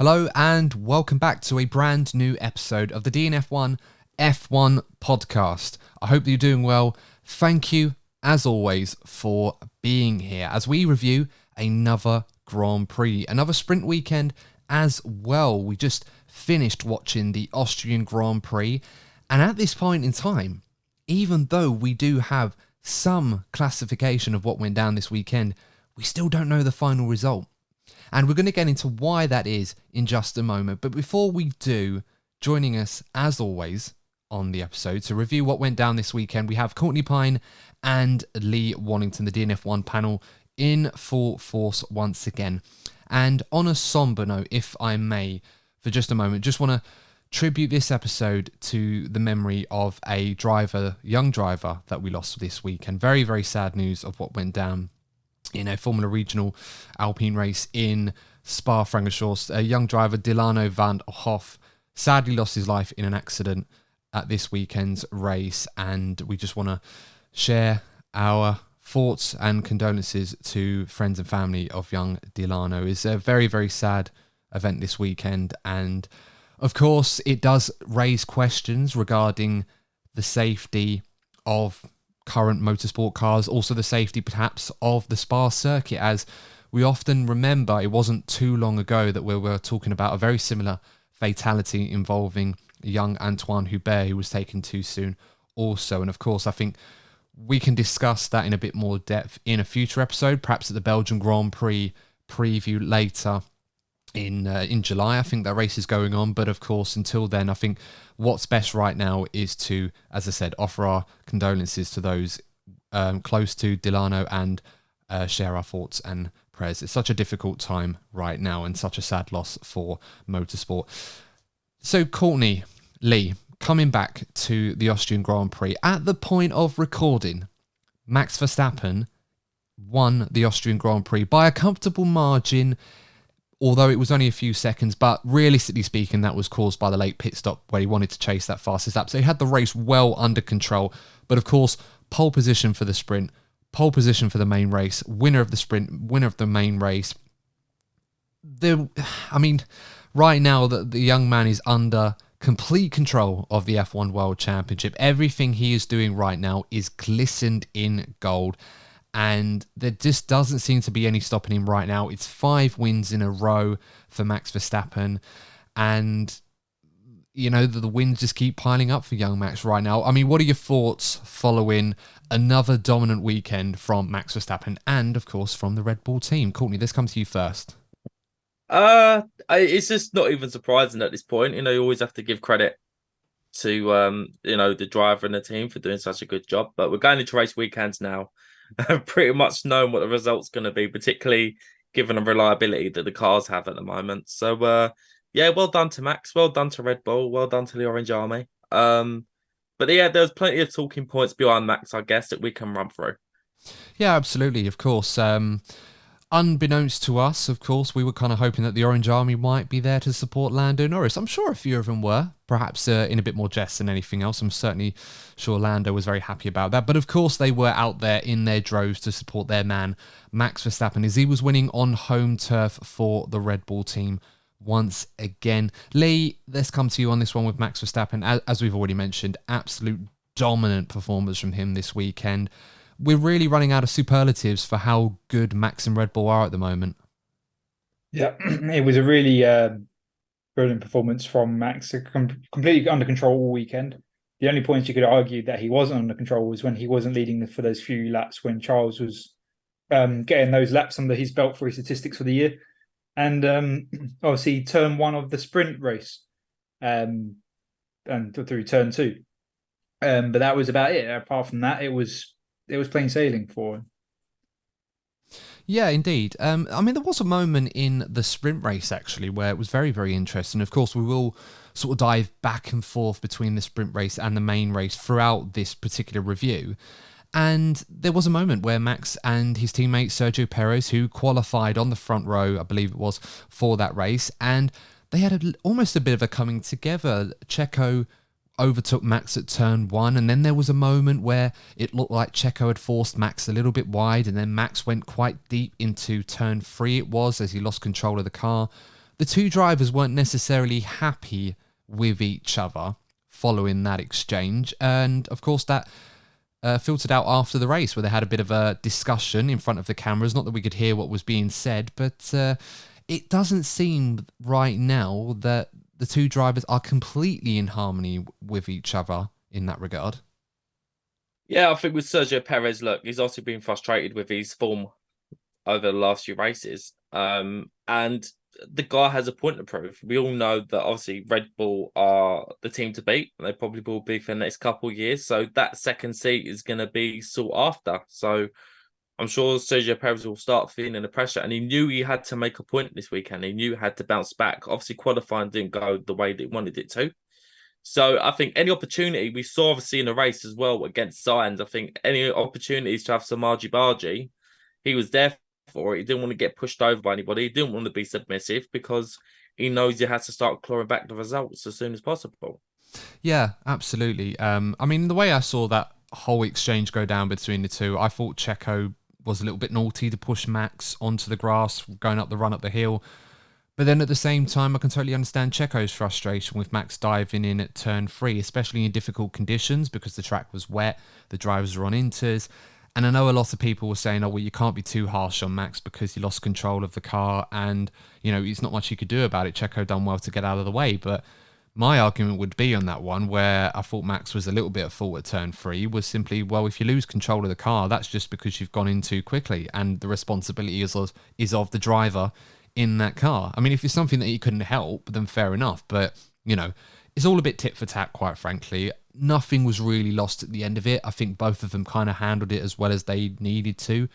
Hello and welcome back to a brand new episode of the DNF1 F1 podcast. I hope that you're doing well. Thank you, as always, for being here as we review another Grand Prix, another sprint weekend as well. We just finished watching the Austrian Grand Prix, and at this point in time, even though we do have some classification of what went down this weekend, we still don't know the final result. And we're going to get into why that is in just a moment. But before we do, joining us, as always, on the episode to review what went down this weekend, we have Courtney Pine and Lee Wallington, the DNF1 panel, in full force once again. And on a somber note, if I may, for just a moment, just want to tribute this episode to the memory of a young driver that we lost this week. And very, very sad news of what went down in a Formula Regional Alpine race in Spa-Francorchamps. A young driver, Delano van Hoff, sadly lost his life in an accident at this weekend's race, and we just want to share our thoughts and condolences to friends and family of young Delano. It's a very, very sad event this weekend, and of course it does raise questions regarding the safety of current motorsport cars, also the safety perhaps of the Spa circuit, as we often remember it wasn't too long ago that we were talking about a very similar fatality involving young Antoine Hubert, who was taken too soon also. And of course I think we can discuss that in a bit more depth in a future episode, perhaps at the Belgian Grand Prix preview later in July. I think that race is going on, but of course until then I think what's best right now is to, as I said, offer our condolences to those close to Delano and share our thoughts and prayers. It's such a difficult time right now and such a sad loss for motorsport. So Courtney, Lee, coming back to the Austrian Grand Prix, at the point of recording, Max Verstappen won the Austrian Grand Prix by a comfortable margin, although it was only a few seconds, but realistically speaking, that was caused by the late pit stop where he wanted to chase that fastest lap. So he had the race well under control. But of course, pole position for the sprint, pole position for the main race, winner of the sprint, winner of the main race. Right now, the young man is under complete control of the F1 World Championship. Everything he is doing right now is glistened in gold. And there just doesn't seem to be any stopping him right now. It's 5 wins in a row for Max Verstappen. And, you know, the wins just keep piling up for young Max right now. I mean, what are your thoughts following another dominant weekend from Max Verstappen and, of course, from the Red Bull team? Courtney, let's come to you first. It's just not even surprising at this point. You know, you always have to give credit to, the driver and the team for doing such a good job. But we're going into race weekends now. I've pretty much known what the result's going to be, particularly given the reliability that the cars have at the moment. So, well done to Max, well done to Red Bull, well done to the Orange Army. But yeah, there's plenty of talking points behind Max, I guess, that we can run through. Yeah, absolutely, of course. Unbeknownst to us, of course, we were kind of hoping that the Orange Army might be there to support Lando Norris. I'm sure a few of them were, perhaps in a bit more jest than anything else. I'm certainly sure Lando was very happy about that. But of course, they were out there in their droves to support their man, Max Verstappen, as he was winning on home turf for the Red Bull team once again. Lee, let's come to you on this one with Max Verstappen. As we've already mentioned, absolute dominant performance from him this weekend. We're really running out of superlatives for how good Max and Red Bull are at the moment. Yeah, it was a really brilliant performance from Max, completely under control all weekend. The only points you could argue that he wasn't under control was when he wasn't leading for those few laps when Charles was getting those laps under his belt for his statistics for the year. And obviously turn 1 of the sprint race and through turn 2. But that was about it. Apart from that, it was plain sailing for him. Yeah, indeed. There was a moment in the sprint race, actually, where it was very, very interesting. Of course, we will sort of dive back and forth between the sprint race and the main race throughout this particular review. And there was a moment where Max and his teammate Sergio Perez, who qualified on the front row, I believe it was, for that race, and they had almost a bit of a coming together. Checo overtook Max at turn 1, and then there was a moment where it looked like Checo had forced Max a little bit wide, and then Max went quite deep into turn 3 it was, as he lost control of the car. the two drivers weren't necessarily happy with each other following that exchange. And of course, that filtered out after the race, where they had a bit of a discussion in front of the cameras. Not that we could hear what was being said, but it doesn't seem right now that the two drivers are completely in harmony with each other in that regard. Yeah, I think with Sergio Perez, look, he's also been frustrated with his form over the last few races. And the guy has a point to prove. We all know that obviously Red Bull are the team to beat. They probably will be for the next couple of years. So that second seat is going to be sought after. So I'm sure Sergio Perez will start feeling the pressure. And he knew he had to make a point this weekend. He knew he had to bounce back. Obviously, qualifying didn't go the way that he wanted it to. So I think any opportunity, we saw obviously in the race as well against Sainz, I think any opportunities to have some argy-bargy, he was there for it. He didn't want to get pushed over by anybody. He didn't want to be submissive because he knows he has to start clawing back the results as soon as possible. Yeah, absolutely. I mean, the way I saw that whole exchange go down between the two, I thought Checo was a little bit naughty to push Max onto the grass, going up the run up the hill. But then at the same time, I can totally understand Checo's frustration with Max diving in at turn 3, especially in difficult conditions because the track was wet, the drivers were on inters. And I know a lot of people were saying, oh, well, you can't be too harsh on Max because he lost control of the car and, it's not much he could do about it. Checo done well to get out of the way. But my argument would be on that one, where I thought Max was a little bit at fault at turn 3, was simply, well, if you lose control of the car, that's just because you've gone in too quickly and the responsibility is of the driver in that car. I mean, if it's something that he couldn't help, then fair enough. But, it's all a bit tit for tat, quite frankly. Nothing was really lost at the end of it. I think both of them kind of handled it as well as they needed to.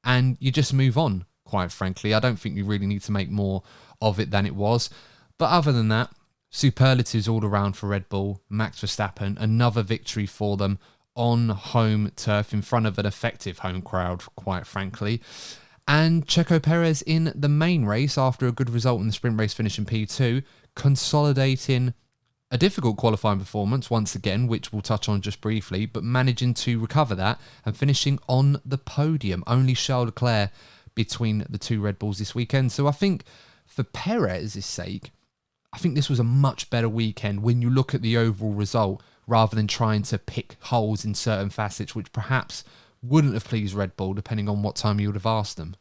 And you just move on, quite frankly. I don't think you really need to make more of it than it was. But other than that, superlatives all around for Red Bull. Max Verstappen, another victory for them on home turf in front of an effective home crowd, quite frankly. And Checo Perez in the main race, after a good result in the sprint race, finishing P2, consolidating a difficult qualifying performance once again, which we'll touch on just briefly, but managing to recover that and finishing on the podium. Only Charles Leclerc between the two Red Bulls this weekend. So I think for Perez's sake, I think this was a much better weekend when you look at the overall result, rather than trying to pick holes in certain facets, which perhaps wouldn't have pleased Red Bull, depending on what time you would have asked them.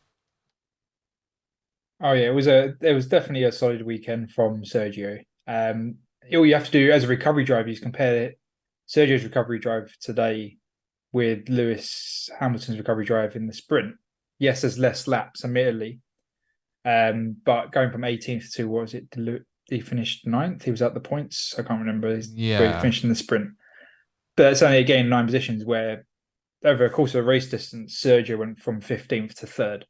Oh yeah, it was definitely a solid weekend from Sergio. All you have to do as a recovery driver is compare Sergio's recovery drive today with Lewis Hamilton's recovery drive in the sprint. Yes, there's less laps, admittedly, but going from 18th to, what was it? He finished 9th. He was at the points. I can't remember where he finished in the sprint. But it's only again 9 positions, where over the course of the race distance, Sergio went from 15th to 3rd.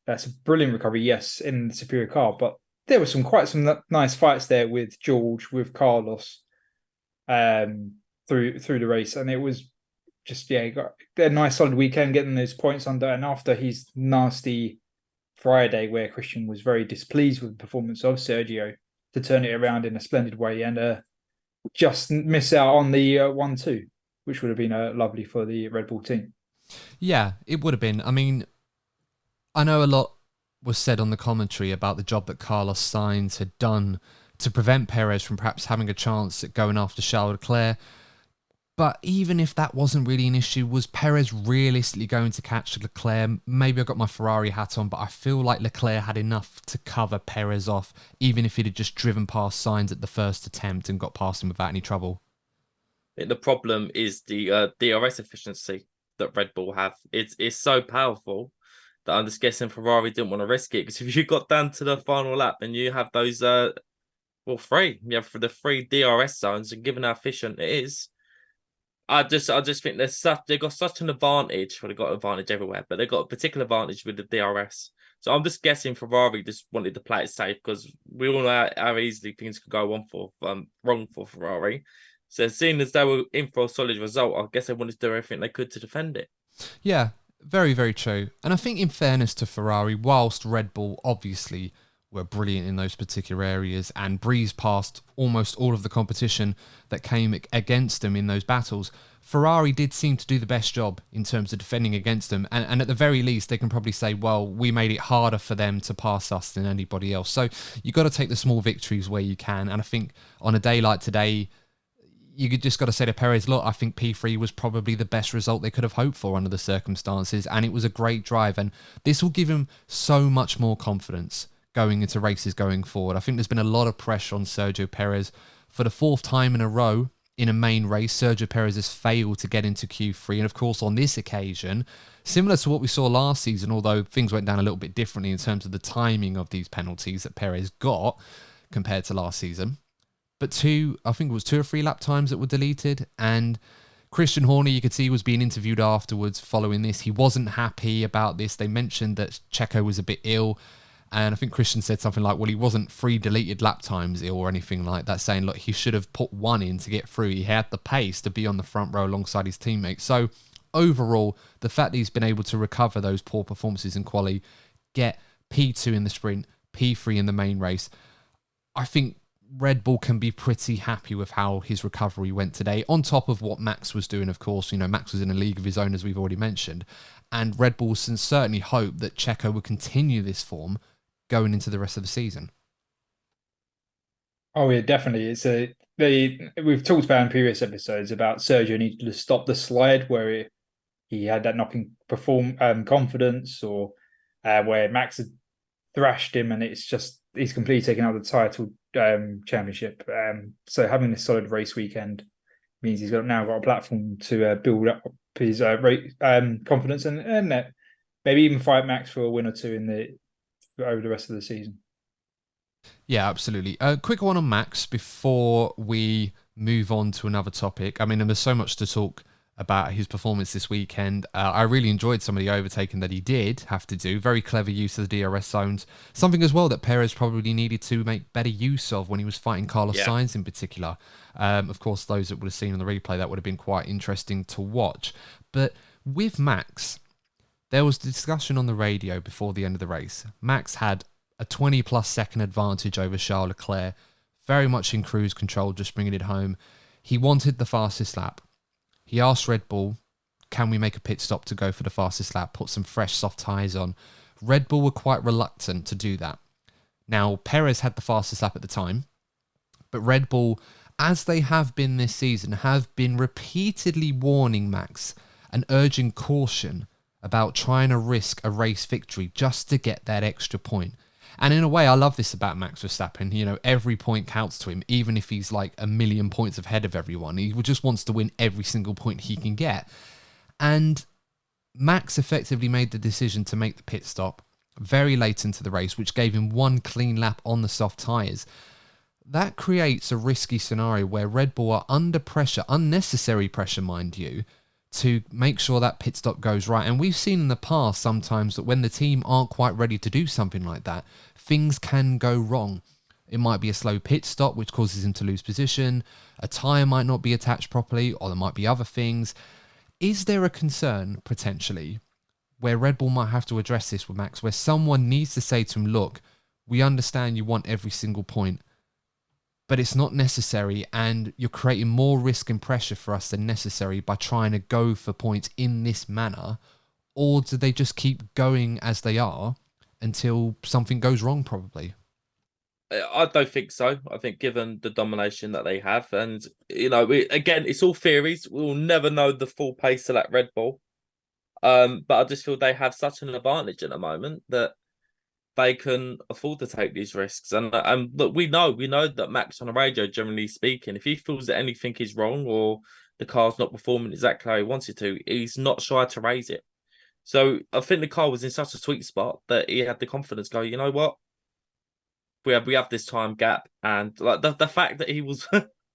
That's a brilliant recovery, yes, in the superior car, but there were quite some nice fights there with George, with Carlos, through the race, and it was just got a nice solid weekend, getting those points under. And after his nasty Friday, where Christian was very displeased with the performance of Sergio, to turn it around in a splendid way and just miss out on the 1-2, which would have been lovely for the Red Bull team. Yeah, it would have been. I mean, I know a lot was said on the commentary about the job that Carlos Sainz had done to prevent Perez from perhaps having a chance at going after Charles Leclerc. But even if that wasn't really an issue, was Perez realistically going to catch Leclerc? Maybe I got my Ferrari hat on, but I feel like Leclerc had enough to cover Perez off, even if he'd have just driven past Sainz at the first attempt and got past him without any trouble. The problem is the DRS efficiency that Red Bull have. It's so powerful that I'm just guessing Ferrari didn't want to risk it, because if you got down to the final lap and you have those, three, you have for the 3 DRS zones, and given how efficient it is, I just think they've got such an advantage. Well, they've got an advantage everywhere, but they've got a particular advantage with the DRS. So I'm just guessing Ferrari just wanted to play it safe, because we all know how easily things could go wrong for Ferrari. So seeing as they were in for a solid result, I guess they wanted to do everything they could to defend it. Yeah, very, very true. And I think in fairness to Ferrari, whilst Red Bull obviously were brilliant in those particular areas and breezed past almost all of the competition that came against them in those battles. Ferrari did seem to do the best job in terms of defending against them. And at the very least, they can probably say, well, we made it harder for them to pass us than anybody else. So you've got to take the small victories where you can. And I think on a day like today, you just got to say to Perez, look, I think P3 was probably the best result they could have hoped for under the circumstances. And it was a great drive. And this will give him so much more confidence going into races going forward. I think there's been a lot of pressure on Sergio Perez. For the fourth time in a row in a main race, Sergio Perez has failed to get into Q3. And of course, on this occasion, similar to what we saw last season, although things went down a little bit differently in terms of the timing of these penalties that Perez got compared to last season. But I think it was 2 or 3 lap times that were deleted. And Christian Horner, you could see, was being interviewed afterwards following this. He wasn't happy about this. They mentioned that Checo was a bit ill. And I think Christian said something like, well, he wasn't 3 deleted lap times ill or anything like that, saying, look, he should have put 1 in to get through. He had the pace to be on the front row alongside his teammates. So overall, the fact that he's been able to recover those poor performances in quali, get P2 in the sprint, P3 in the main race, I think Red Bull can be pretty happy with how his recovery went today, on top of what Max was doing, of course. You know, Max was in a league of his own, as we've already mentioned. And Red Bull can certainly hope that Checo will continue this form going into the rest of the season. Oh yeah, definitely. We've talked about in previous episodes about Sergio needed to stop the slide where he had that knocking confidence, or where Max had thrashed him, and he's completely taken out the title championship. So having this solid race weekend means he's now got a platform to build up his confidence and maybe even fight Max for a win or two over the rest of the season. Yeah, absolutely. A quick one on Max before we move on to another topic. I mean, there's so much to talk about his performance this weekend. I really enjoyed some of the overtaking that he did have to do. Very clever use of the DRS zones. Something as well that Perez probably needed to make better use of when he was fighting Carlos Sainz in particular. Of course, those that would have seen on the replay, that would have been quite interesting to watch. But with Max, there was discussion on the radio before the end of the race. Max had a 20-plus second advantage over Charles Leclerc, very much in cruise control, just bringing it home. He wanted the fastest lap. He asked Red Bull, can we make a pit stop to go for the fastest lap, put some fresh soft tyres on? Red Bull were quite reluctant to do that. Now, Perez had the fastest lap at the time, but Red Bull, as they have been this season, have been repeatedly warning Max and urging caution about trying to risk a race victory just to get that extra point. And in a way, I love this about Max Verstappen. You know, every point counts to him, even if he's like a million points ahead of everyone. He just wants to win every single point he can get. And Max effectively made the decision to make the pit stop very late into the race, which gave him 1 clean lap on the soft tyres. That creates a risky scenario where Red Bull are under pressure, unnecessary pressure, mind you, to make sure that pit stop goes right. And we've seen in the past sometimes that when the team aren't quite ready to do something like that, things can go wrong. It might be a slow pit stop, which causes him to lose position. A tyre might not be attached properly, or there might be other things. Is there a concern, potentially, where Red Bull might have to address this with Max, where someone needs to say to him, look, we understand you want every single point, but it's not necessary, and you're creating more risk and pressure for us than necessary by trying to go for points in this manner? Or do they just keep going as they are until something goes wrong, probably? I don't think so. I think given the domination that they have, and, you know, again, it's all theories. We'll never know the full pace of that Red Bull. But I just feel they have such an advantage at the moment that they can afford to take these risks. And look, we know that Max on the radio, generally speaking, if he feels that anything is wrong or the car's not performing exactly how he wants it to, he's not shy to raise it. So I think the car was in such a sweet spot that he had the confidence to go, you know what? We have this time gap, and like the fact that he was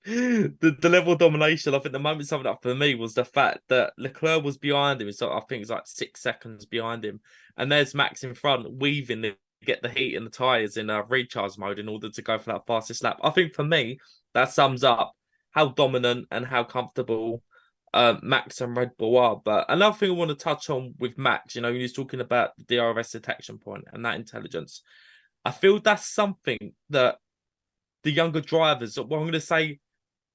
the level of domination. I think the moment summed up for me was the fact that Leclerc was behind him. So I think it's like 6 seconds behind him, and there's Max in front, weaving to get the heat in the tires in recharge mode in order to go for that fastest lap. I think for me that sums up how dominant and how comfortable Max and Red Bull are. But another thing I want to touch on with Max, you know, he was talking about the DRS detection point and that intelligence. I feel that's something that the younger drivers, well, I'm going to say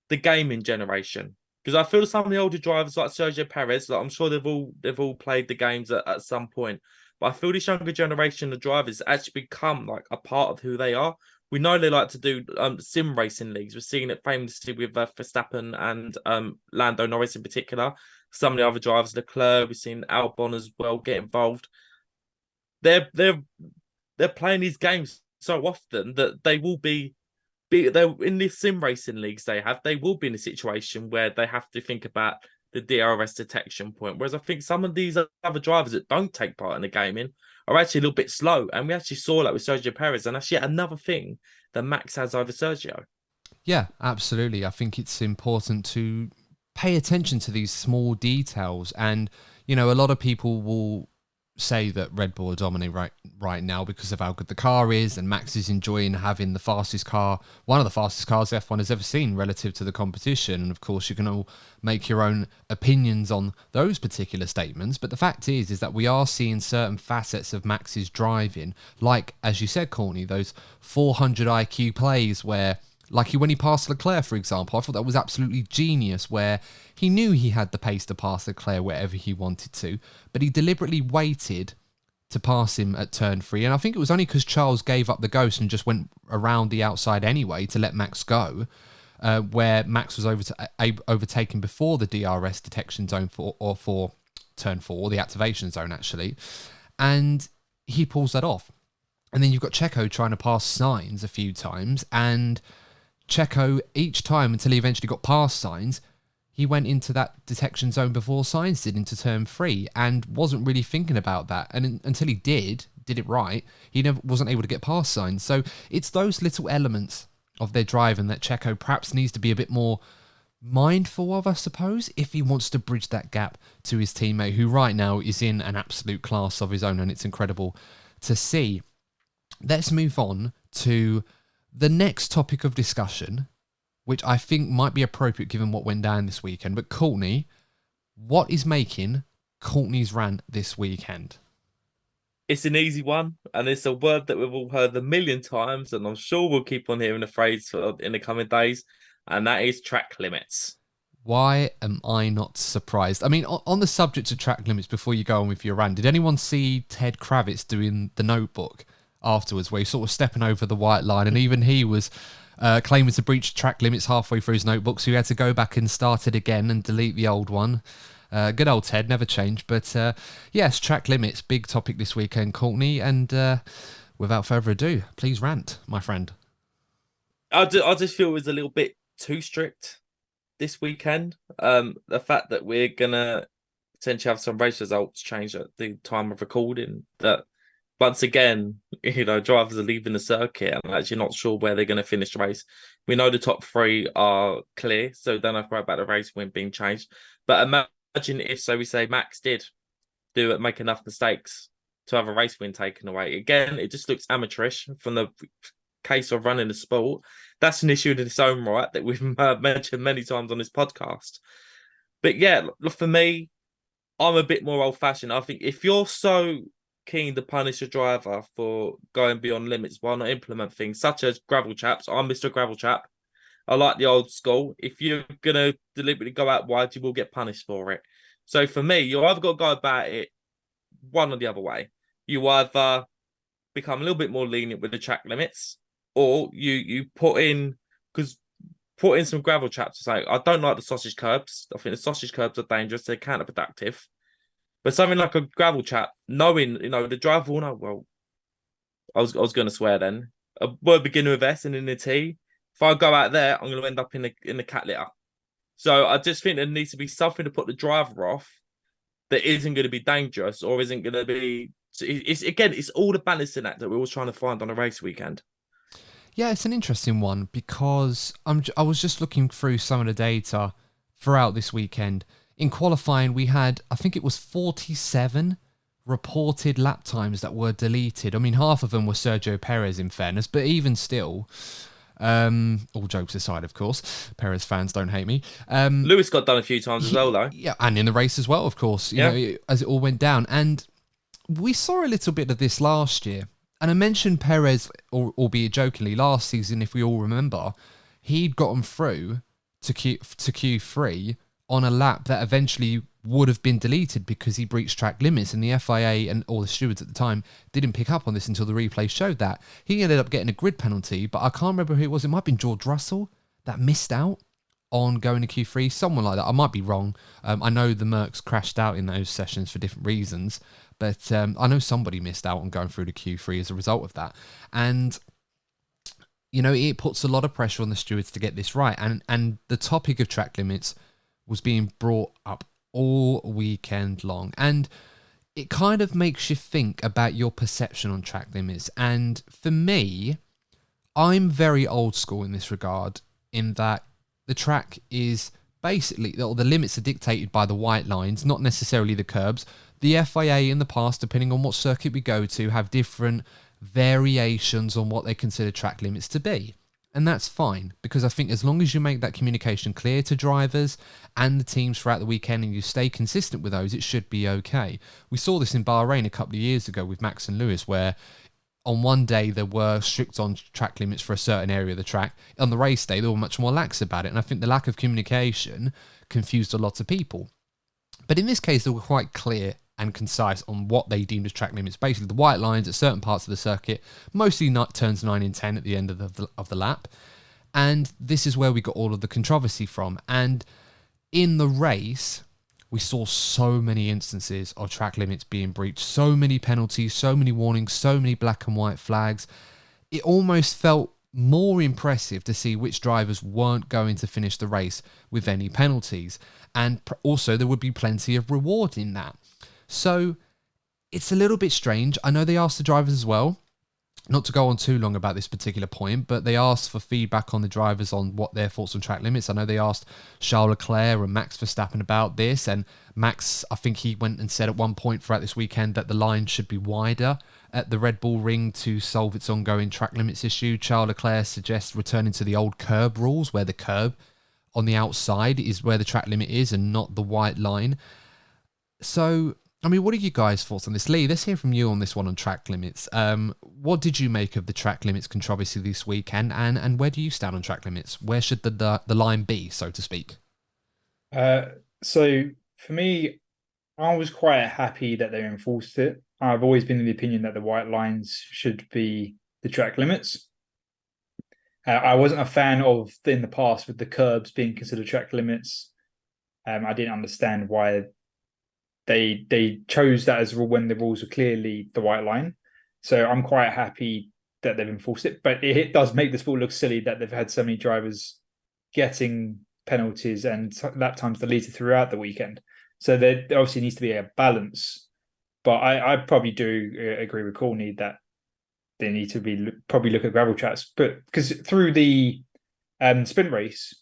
the gaming generation, because I feel some of the older drivers like Sergio Perez, like I'm sure they've all played the games at some point, but I feel this younger generation of drivers actually become like a part of who they are. We know they like to do sim racing leagues. We're seeing it famously with Verstappen and Lando Norris in particular. Some of the other drivers, Leclerc, we've seen Albon as well get involved. They're playing these games so often that they will be they're in the sim racing leagues they will be in a situation where they have to think about the DRS detection point. Whereas I think some of these other drivers that don't take part in the gaming are actually a little bit slow. And we actually saw that with Sergio Perez, and that's yet another thing that Max has over Sergio. Yeah, absolutely. I think it's important to pay attention to these small details. And, you know, a lot of people will say that Red Bull dominate right now because of how good the car is, and Max is enjoying having the fastest car, one of the fastest cars F1 has ever seen relative to the competition. And of course, you can all make your own opinions on those particular statements. But the fact is that we are seeing certain facets of Max's driving, like, as you said, Courtney, those 400 IQ plays where, like when he passed Leclerc, for example, I thought that was absolutely genius, where he knew he had the pace to pass Leclerc wherever he wanted to, but he deliberately waited to pass him at turn 3. And I think it was only because Charles gave up the ghost and just went around the outside anyway to let Max go, where Max was overtaken before the DRS detection zone for turn 4, the activation zone actually, and he pulls that off. And then you've got Checo trying to pass Sainz a few times, and Checo, each time until he eventually got past Sainz, he went into that detection zone before Sainz did into turn 3 and wasn't really thinking about that. And until he did it right, he wasn't able to get past Sainz. So it's those little elements of their driving that Checo perhaps needs to be a bit more mindful of, I suppose, if he wants to bridge that gap to his teammate, who right now is in an absolute class of his own, and it's incredible to see. Let's move on to the next topic of discussion, which I think might be appropriate given what went down this weekend. But Courtney, what is making Courtney's rant this weekend? It's an easy one, and it's a word that we've all heard a million times, and I'm sure we'll keep on hearing the phrase in the coming days, and that is track limits. Why am I not surprised? I mean, on the subject of track limits, before you go on with your rant, did anyone see Ted Kravitz doing The Notebook afterwards, where he's sort of stepping over the white line, and even he was claiming to breach track limits halfway through his notebook, so he had to go back and start it again and delete the old one. Good old Ted, never changed. But yes, track limits, big topic this weekend, Courtney. And without further ado, please rant, my friend. I just feel it was a little bit too strict this weekend. The fact that we're gonna potentially have some race results change at the time of recording, that once again, you know, drivers are leaving the circuit and actually not sure where they're going to finish the race. We know the top 3 are clear, so don't have to worry about the race win being changed. But imagine if, so we say, Max did make enough mistakes to have a race win taken away. Again, it just looks amateurish from the case of running the sport. That's an issue in its own right that we've mentioned many times on this podcast. But yeah, for me, I'm a bit more old-fashioned. I think if you're so keen to punish a driver for going beyond limits, why not implement things such as gravel chaps? I'm Mr. Gravel Chap. I like the old school. If you're going to deliberately go out wide, you will get punished for it. So for me, you either got to go about it one or the other way. You either become a little bit more lenient with the track limits, or you put in some gravel chaps to say, I don't like the sausage curbs. I think the sausage curbs are dangerous. They're counterproductive. But something like a gravel chap, knowing, you know, the driver will know, well, I was going to swear then, a word beginning with S and in a T. If I go out there, I'm going to end up in the cat litter. So I just think there needs to be something to put the driver off that isn't going to be dangerous or isn't going to be... It's all the balancing act that we're always trying to find on a race weekend. Yeah, it's an interesting one because I was just looking through some of the data throughout this weekend. In qualifying, we had, I think it was 47 reported lap times that were deleted. I mean, half of them were Sergio Perez, in fairness, but even still, all jokes aside, of course, Perez fans don't hate me. Lewis got done a few times as well, though. Yeah, and in the race as well, of course, you know, as it all went down. And we saw a little bit of this last year. And I mentioned Perez, albeit jokingly, last season, if we all remember, he'd gotten through to Q3 on a lap that eventually would have been deleted because he breached track limits, and the FIA and all the stewards at the time didn't pick up on this until the replay showed that. He ended up getting a grid penalty, but I can't remember who it was. It might have been George Russell that missed out on going to Q3, someone like that. I might be wrong. I know the Mercs crashed out in those sessions for different reasons, but I know somebody missed out on going through to Q3 as a result of that. And, you know, it puts a lot of pressure on the stewards to get this right. And the topic of track limits was being brought up all weekend long. And it kind of makes you think about your perception on track limits. And for me, I'm very old school in this regard, in that the track is basically, or the limits are dictated by the white lines, not necessarily the curbs. The FIA in the past, depending on what circuit we go to, have different variations on what they consider track limits to be. And that's fine, because I think as long as you make that communication clear to drivers and the teams throughout the weekend and you stay consistent with those, it should be okay. We saw this in Bahrain a couple of years ago with Max and Lewis, where on one day there were strict on track limits for a certain area of the track. On the race day, they were much more lax about it. And I think the lack of communication confused a lot of people. But in this case, they were quite clear and concise on what they deemed as track limits. Basically, the white lines at certain parts of the circuit, mostly not turns 9 and 10 at the end of the lap. And this is where we got all of the controversy from. And in the race, we saw so many instances of track limits being breached, so many penalties, so many warnings, so many black and white flags. It almost felt more impressive to see which drivers weren't going to finish the race with any penalties. And also there would be plenty of reward in that. So it's a little bit strange. I know they asked the drivers as well, not to go on too long about this particular point, but they asked for feedback on the drivers on what their thoughts on track limits. I know they asked Charles Leclerc and Max Verstappen about this, and Max, I think he went and said at one point throughout this weekend that the line should be wider at the Red Bull Ring to solve its ongoing track limits issue. Charles Leclerc suggests returning to the old curb rules, where the curb on the outside is where the track limit is and not the white line. So, I mean, what are you guys' thoughts on this? Lee, let's hear from you on this one on track limits. What did you make of the track limits controversy this weekend, and where do you stand on track limits? Where should the line be, so to speak? So for me, I was quite happy that they enforced it. I've always been in the opinion that the white lines should be the track limits. I wasn't a fan of, in the past, with the curbs being considered track limits. I didn't understand why they chose that as a rule when the rules were clearly the white line. So I'm quite happy that they've enforced it. But it does make the sport look silly that they've had so many drivers getting penalties and lap times deleted throughout the weekend. So there obviously needs to be a balance. But I probably do agree with Courtney that they need to probably look at gravel tracks. But because through the sprint race,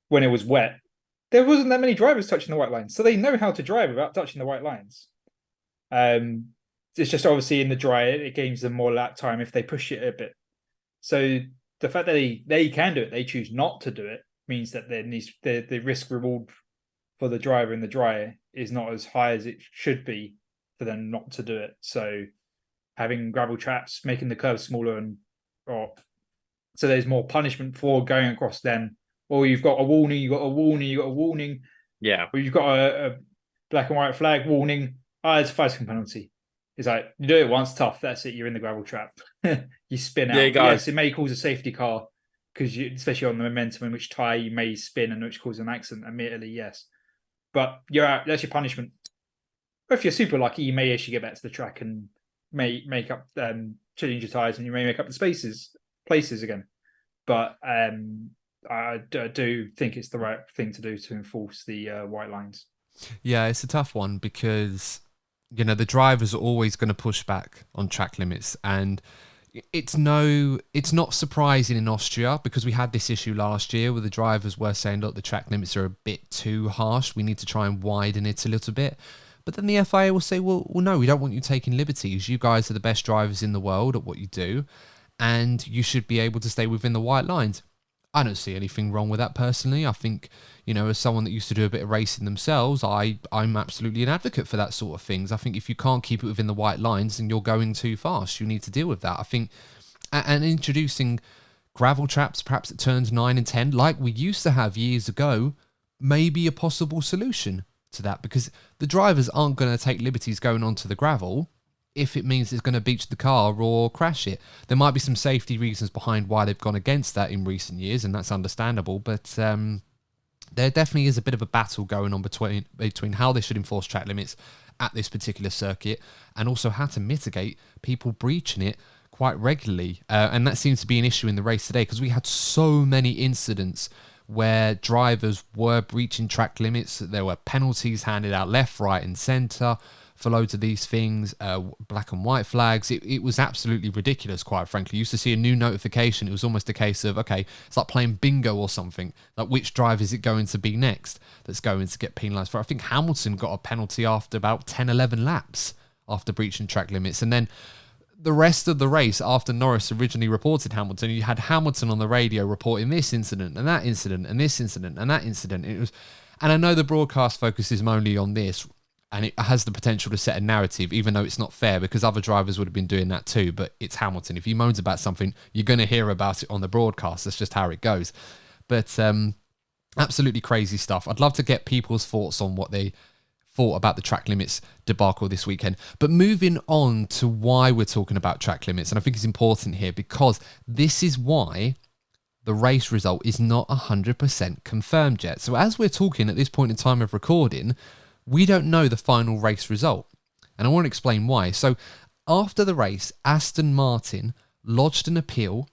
when it was wet, there wasn't that many drivers touching the white lines. So they know how to drive without touching the white lines. It's just obviously in the dry, it gives them more lap time if they push it a bit. So the fact that they can do it, they choose not to do it, means that the risk reward for the driver in the dry is not as high as it should be for them not to do it. So having gravel traps, making the curves smaller, so there's more punishment for going across them. Or you've got a warning, you've got a warning, you've got a warning. Yeah. Or you've got a black and white flag warning. It's a 5-second penalty. It's like, you do it once, tough, that's it, you're in the gravel trap. You spin out. There you go. Yes, it may cause a safety car, because especially on the momentum in which tyre you may spin and which causes an accident, admittedly, yes. But you're out, that's your punishment. But if you're super lucky, you may actually get back to the track and may make up, change your tyres, and you may make up the places again. But I do think it's the right thing to do to enforce the white lines. Yeah, it's a tough one because, you know, the drivers are always going to push back on track limits, and it's not surprising in Austria, because we had this issue last year where the drivers were saying, look, the track limits are a bit too harsh, we need to try and widen it a little bit. But then the FIA will say, well, no, we don't want you taking liberties. You guys are the best drivers in the world at what you do, and you should be able to stay within the white lines. I don't see anything wrong with that personally. I think, as someone that used to do a bit of racing themselves, I'm absolutely an advocate for that sort of things. I think if you can't keep it within the white lines, then you're going too fast. You need to deal with that. I think, and introducing gravel traps, perhaps at turns 9 and 10, like we used to have years ago, may be a possible solution to that, because the drivers aren't going to take liberties going onto the gravel if it means it's going to beach the car or crash it. There might be some safety reasons behind why they've gone against that in recent years, and that's understandable, but there definitely is a bit of a battle going on between how they should enforce track limits at this particular circuit, and also how to mitigate people breaching it quite regularly. And that seems to be an issue in the race today, because we had so many incidents where drivers were breaching track limits. There were penalties handed out left, right, and centre for loads of these things, black and white flags. It was absolutely ridiculous, quite frankly. You used to see a new notification. It was almost a case of, okay, it's like playing bingo or something. Like, which drive is it going to be next that's going to get penalised for? I think Hamilton got a penalty after about 10, 11 laps after breaching track limits. And then the rest of the race, after Norris originally reported Hamilton, you had Hamilton on the radio reporting this incident and that incident and this incident and that incident. And I know the broadcast focuses mainly on this, and it has the potential to set a narrative, even though it's not fair, because other drivers would have been doing that too. But it's Hamilton. If he moans about something, you're going to hear about it on the broadcast. That's just how it goes. But absolutely crazy stuff. I'd love to get people's thoughts on what they thought about the track limits debacle this weekend. But moving on to why we're talking about track limits, and I think it's important here, because this is why the race result is not 100% confirmed yet. So as we're talking at this point in time of recording, we don't know the final race result. And I want to explain why. So after the race, Aston Martin lodged an appeal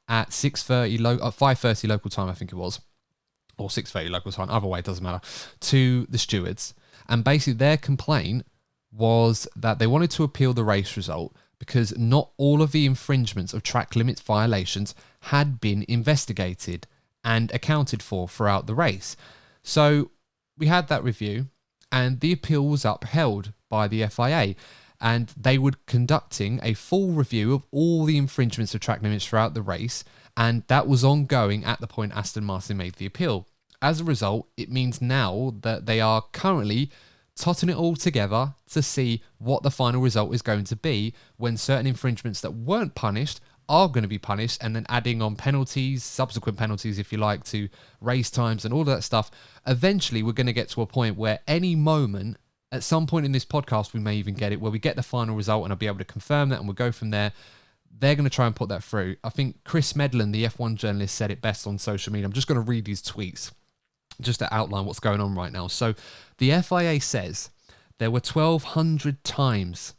at 5:30 local time, I think it was, or 6:30 local time, either way, it doesn't matter, to the stewards. And basically their complaint was that they wanted to appeal the race result because not all of the infringements of track limits violations had been investigated and accounted for throughout the race. So we had that review, and the appeal was upheld by the FIA, and they were conducting a full review of all the infringements of track limits throughout the race, and that was ongoing at the point Aston Martin made the appeal. As a result, it means now that they are currently totting it all together to see what the final result is going to be when certain infringements that weren't punished are going to be punished, and then adding on penalties, subsequent penalties, if you like, to race times and all of that stuff. Eventually, we're going to get to a point where any moment, at some point in this podcast, we may even get it, where we get the final result and I'll be able to confirm that and we'll go from there. They're going to try and put that through. I think Chris Medland, the F1 journalist, said it best on social media. I'm just going to read these tweets just to outline what's going on right now. So the FIA says there were 1,200 times,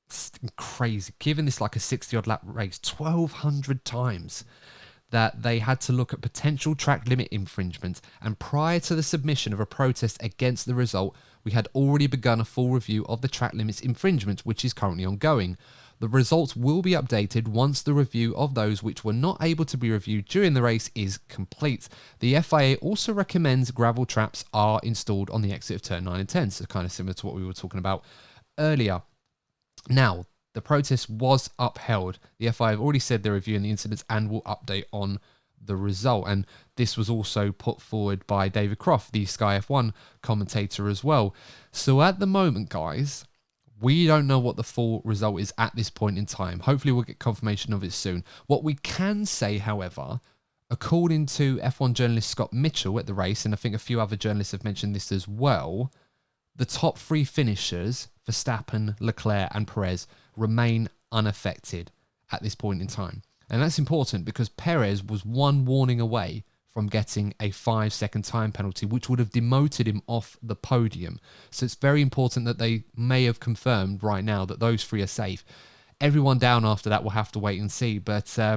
it's crazy, given this like a 60-odd lap race, 1,200 times that they had to look at potential track limit infringements, and prior to the submission of a protest against the result, we had already begun a full review of the track limits infringements, which is currently ongoing. The results will be updated once the review of those which were not able to be reviewed during the race is complete. The FIA also recommends gravel traps are installed on the exit of turn 9 and 10, so kind of similar to what we were talking about earlier. Now, the protest was upheld. The FIA have already said they're reviewing the incidents and will update on the result. And this was also put forward by David Croft, the Sky F1 commentator as well. So at the moment, guys, we don't know what the full result is at this point in time. Hopefully we'll get confirmation of it soon. What we can say, however, according to F1 journalist Scott Mitchell at the race, and I think a few other journalists have mentioned this as well, the top three finishers, Verstappen, Leclerc and Perez, remain unaffected at this point in time. And that's important because Perez was one warning away from getting a 5-second time penalty, which would have demoted him off the podium. So it's very important that they may have confirmed right now that those three are safe. Everyone down after that will have to wait and see. But, I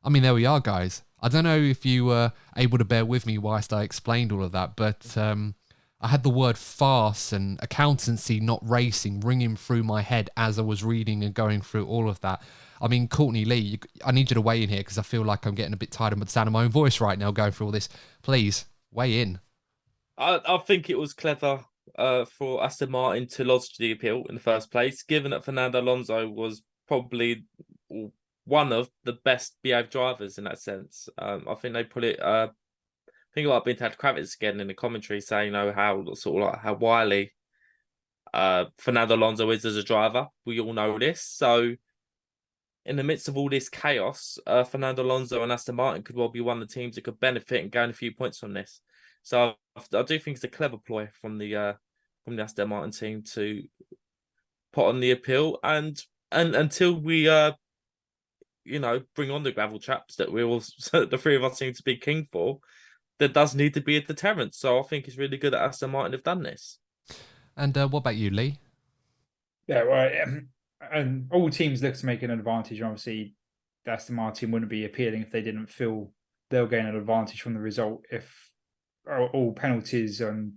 mean, there we are, guys. I don't know if you were able to bear with me whilst I explained all of that, but I had the word farce and accountancy, not racing, ringing through my head as I was reading and going through all of that. I mean, Courtney Lee, I need you to weigh in here because I feel like I'm getting a bit tired of the sound of my own voice right now going through all this. Please, weigh in. I think it was clever for Aston Martin to lodge the appeal in the first place, given that Fernando Alonso was probably one of the best behaved drivers in that sense. I think they put it. I think I've been Tad Kravitz again in the commentary saying, you know, how sort of like how wily Fernando Alonso is as a driver. We all know this. So in the midst of all this chaos, Fernando Alonso and Aston Martin could well be one of the teams that could benefit and gain a few points from this. So I do think it's a clever ploy from the Aston Martin team to put on the appeal, and until we bring on the gravel traps that we all the three of us seem to be keen for, there does need to be a deterrent. So I think it's really good that Aston Martin have done this. And what about you, Lee? Yeah, well, and all teams look to make an advantage. And obviously, the Aston Martin wouldn't be appealing if they didn't feel they'll gain an advantage from the result if all penalties and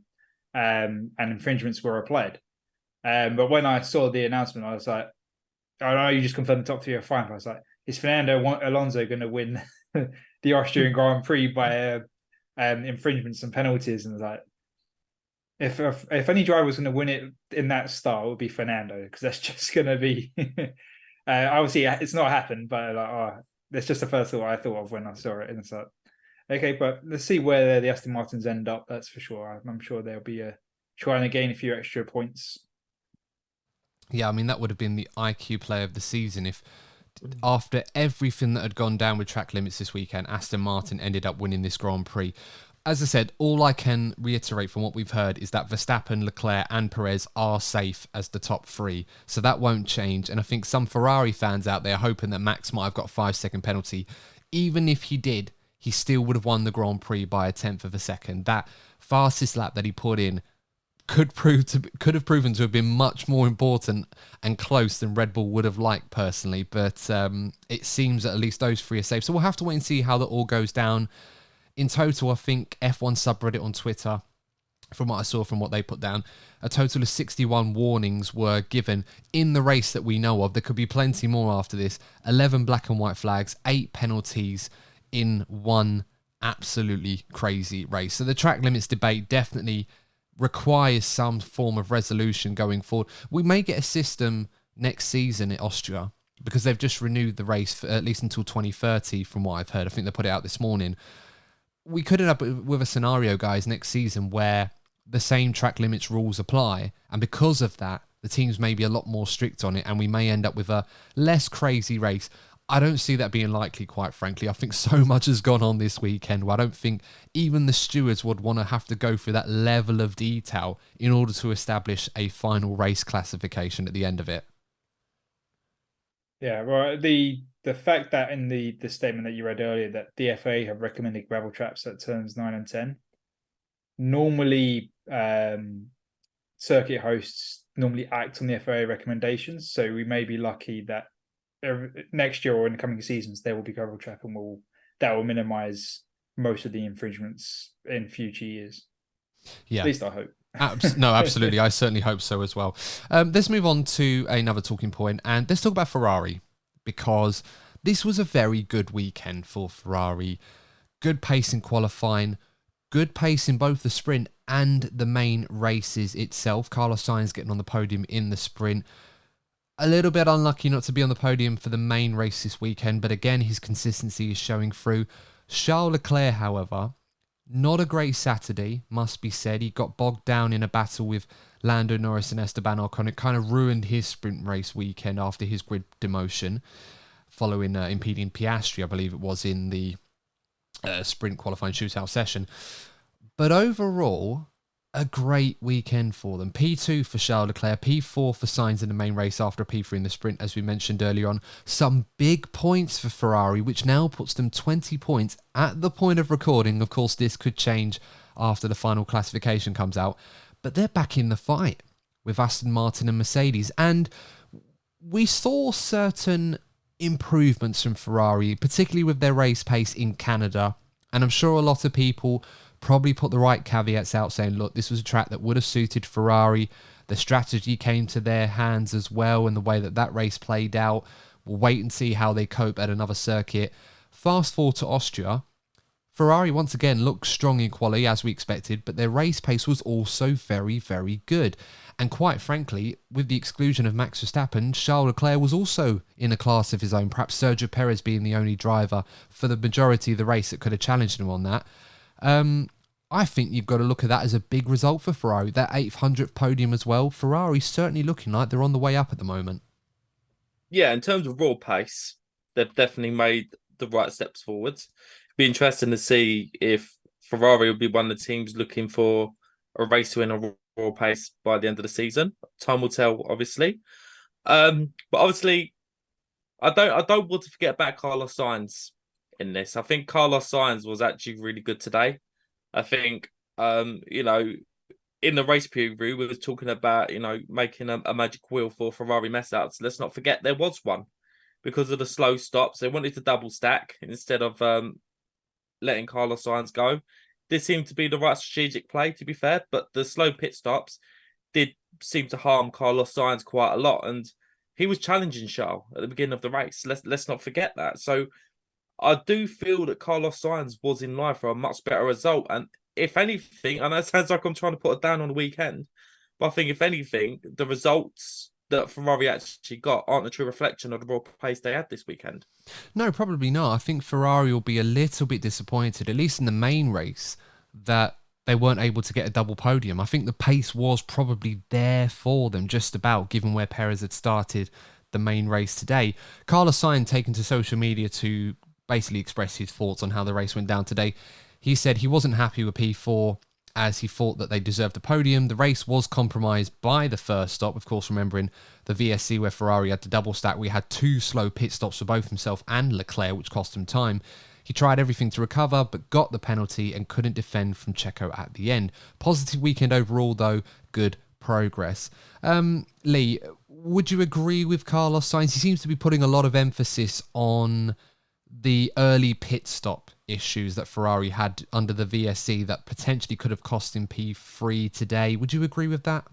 infringements were applied. But when I saw the announcement, I was like, I know you just confirmed the top three are fine. I was like, is Fernando Alonso going to win the Austrian Grand Prix by infringements and penalties? And I was like, if any driver was going to win it in that style, it would be Fernando, because that's just going to be. Obviously, it's not happened, but that's just the first thought I thought of when I saw it. And it's like, okay, but let's see where the Aston Martins end up. That's for sure. I'm sure they'll be trying to gain a few extra points. Yeah, I mean, that would have been the IQ player of the season if, after everything that had gone down with track limits this weekend, Aston Martin ended up winning this Grand Prix. As I said, all I can reiterate from what we've heard is that Verstappen, Leclerc and Perez are safe as the top three. So that won't change. And I think some Ferrari fans out there are hoping that Max might have got a 5-second penalty. Even if he did, he still would have won the Grand Prix by a tenth of a second. That fastest lap that he put in could have proven to have been much more important and close than Red Bull would have liked personally. But it seems that at least those three are safe. So we'll have to wait and see how that all goes down. In total, I think F1 subreddit on Twitter, from what I saw from what they put down, a total of 61 warnings were given in the race that we know of. There could be plenty more after this. 11 black and white flags, 8 penalties in one absolutely crazy race. So the track limits debate definitely requires some form of resolution going forward. We may get a system next season at Austria, because they've just renewed the race for at least until 2030, from what I've heard. I think they put it out this morning. We could end up with a scenario, guys, next season where the same track limits rules apply. And because of that, the teams may be a lot more strict on it, and we may end up with a less crazy race. I don't see that being likely, quite frankly. I think so much has gone on this weekend where I don't think even the stewards would want to have to go through that level of detail in order to establish a final race classification at the end of it. Yeah, well, the fact that in the statement that you read earlier that the FA have recommended gravel traps at turns 9 and 10, normally circuit hosts normally act on the FA recommendations. So we may be lucky that next year or in the coming seasons there will be gravel trap, and that will minimise most of the infringements in future years. Yeah, at least I hope. No, absolutely. I certainly hope so as well. Let's move on to another talking point, and let's talk about Ferrari, because this was a very good weekend for Ferrari. Good pace in qualifying, good pace in both the sprint and the main races itself. Carlos Sainz getting on the podium in the sprint. A little bit unlucky not to be on the podium for the main race this weekend, but again, his consistency is showing through. Charles Leclerc, however, not a great Saturday, must be said. He got bogged down in a battle with Lando Norris and Esteban Ocon. It kind of ruined his sprint race weekend after his grid demotion, following impeding Piastri, I believe it was, in the sprint qualifying shootout session. But overall, a great weekend for them. P2 for Charles Leclerc, P4 for Sainz in the main race after a P3 in the sprint, as we mentioned earlier on. Some big points for Ferrari, which now puts them 20 points at the point of recording. Of course, this could change after the final classification comes out, but they're back in the fight with Aston Martin and Mercedes. And we saw certain improvements from Ferrari, particularly with their race pace in Canada. And I'm sure a lot of people probably put the right caveats out saying, look, this was a track that would have suited Ferrari. The strategy came to their hands as well, and the way that race played out. We'll wait and see how they cope at another circuit. Fast forward to Austria. Ferrari once again looked strong in quali as we expected, but their race pace was also very, very good. And quite frankly, with the exclusion of Max Verstappen, Charles Leclerc was also in a class of his own, perhaps Sergio Perez being the only driver for the majority of the race that could have challenged him on that. I think you've got to look at that as a big result for Ferrari. That 800th podium as well. Ferrari's certainly looking like they're on the way up at the moment. Yeah, in terms of raw pace, they've definitely made the right steps forwards. Be interesting to see if Ferrari will be one of the teams looking for a race to win a raw pace by the end of the season. Time will tell, obviously. But obviously, I don't want to forget about Carlos Sainz in this. I think Carlos Sainz was actually really good today. I think in the race preview, we were talking about, making a magic wheel for Ferrari mess ups. Let's not forget there was one because of the slow stops. They wanted to double stack instead of letting Carlos Sainz go. This seemed to be the right strategic play, to be fair, but the slow pit stops did seem to harm Carlos Sainz quite a lot. And he was challenging Charles at the beginning of the race. Let's not forget that. So I do feel that Carlos Sainz was in line for a much better result. And if anything, and that sounds like I'm trying to put it down on the weekend, but I think if anything, the results that Ferrari actually got aren't a true reflection of the raw pace they had this weekend. No, probably not. I think Ferrari will be a little bit disappointed, at least in the main race, that they weren't able to get a double podium. I think the pace was probably there for them, just about, given where Perez had started the main race today. Carlos Sainz taken to social media to basically express his thoughts on how the race went down today. He said he wasn't happy with P4 as he thought that they deserved a podium. The race was compromised by the first stop. Of course, remembering the VSC where Ferrari had to double stack, we had 2 slow pit stops for both himself and Leclerc, which cost him time. He tried everything to recover, but got the penalty and couldn't defend from Checo at the end. Positive weekend overall, though. Good progress. Lee, would you agree with Carlos Sainz? He seems to be putting a lot of emphasis on the early pit stop issues that Ferrari had under the VSC that potentially could have cost him P3 today. Would you agree with that?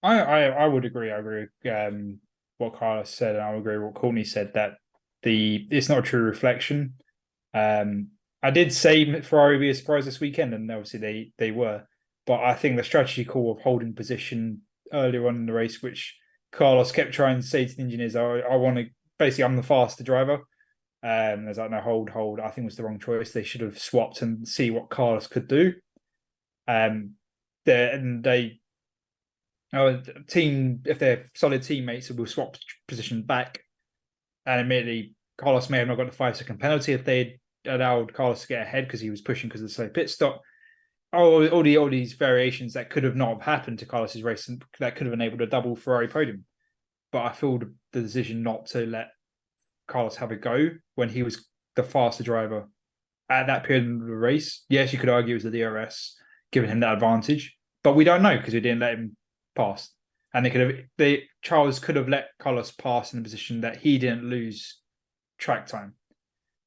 I would agree. I agree with what Carlos said, and I would agree with what Courtney said, that it's not a true reflection. I did say Ferrari would be a surprise this weekend, and obviously they were. But I think the strategy call of holding position earlier on in the race, which Carlos kept trying to say to the engineers, I want to, basically, I'm the faster driver. There's like, no, hold. I think it was the wrong choice. They should have swapped and see what Carlos could do. Team, if they're solid teammates, will swap position back. And admittedly, Carlos may have not got the 5-second penalty if they'd allowed Carlos to get ahead because he was pushing because of the slow pit stop. All these variations that could have not have happened to Carlos's race and that could have enabled a double Ferrari podium. But I feel the decision not to let Carlos have a go when he was the faster driver at that period of the race. Yes, you could argue it was the DRS giving him that advantage, but we don't know because we didn't let him pass. And Charles could have let Carlos pass in a position that he didn't lose track time.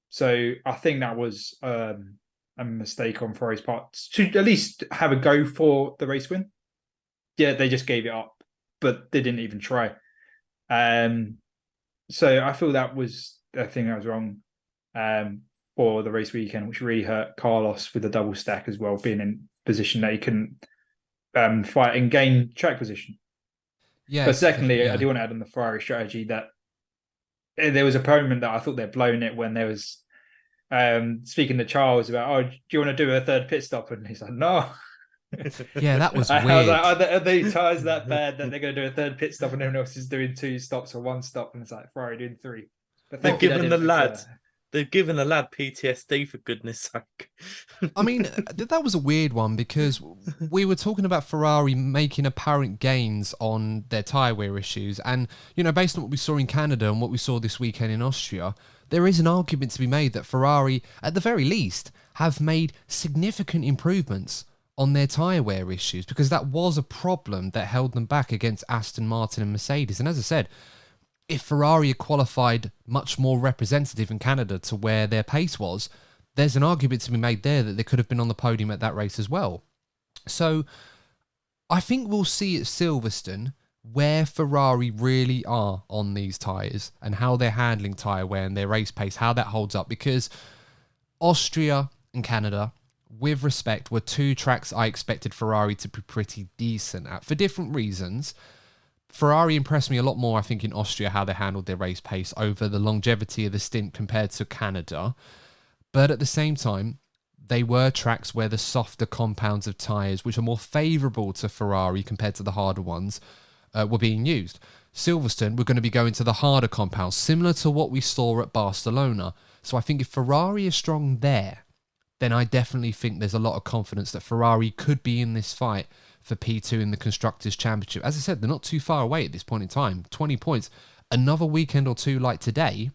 So I think that was a mistake on Ferrari's part to at least have a go for the race win. Yeah, they just gave it up, but they didn't even try. So I feel that was the thing that was wrong for the race weekend, which really hurt Carlos with the double stack as well, being in position that he couldn't fight and gain track position. Yeah. But secondly, I do want to add on the Ferrari strategy that there was a moment that I thought they'd blown it when there was speaking to Charles about, do you want to do a third pit stop? And he's like, no. Yeah, that was weird. I was like, are they tires that bad that they're going to do a third pit stop and everyone else is doing 2 stops or 1 stop? And it's like, Ferrari doing 3. But they've given the lad PTSD, for goodness sake. I mean, that was a weird one because we were talking about Ferrari making apparent gains on their tyre wear issues. And, based on what we saw in Canada and what we saw this weekend in Austria, there is an argument to be made that Ferrari, at the very least, have made significant improvements on their tyre wear issues, because that was a problem that held them back against Aston Martin and Mercedes. And as I said, if Ferrari had qualified much more representative in Canada to where their pace was, there's an argument to be made there that they could have been on the podium at that race as well. So I think we'll see at Silverstone where Ferrari really are on these tyres and how they're handling tyre wear and their race pace, how that holds up, because Austria and Canada, with respect, were two tracks I expected Ferrari to be pretty decent at for different reasons. Ferrari impressed me a lot more, I think, in Austria, how they handled their race pace over the longevity of the stint compared to Canada. But at the same time, they were tracks where the softer compounds of tyres, which are more favourable to Ferrari compared to the harder ones, were being used. Silverstone, we're going to be going to the harder compounds, similar to what we saw at Barcelona. So I think if Ferrari is strong there, then I definitely think there's a lot of confidence that Ferrari could be in this fight for P2 in the Constructors' Championship. As I said, they're not too far away at this point in time. 20 points. Another weekend or two like today,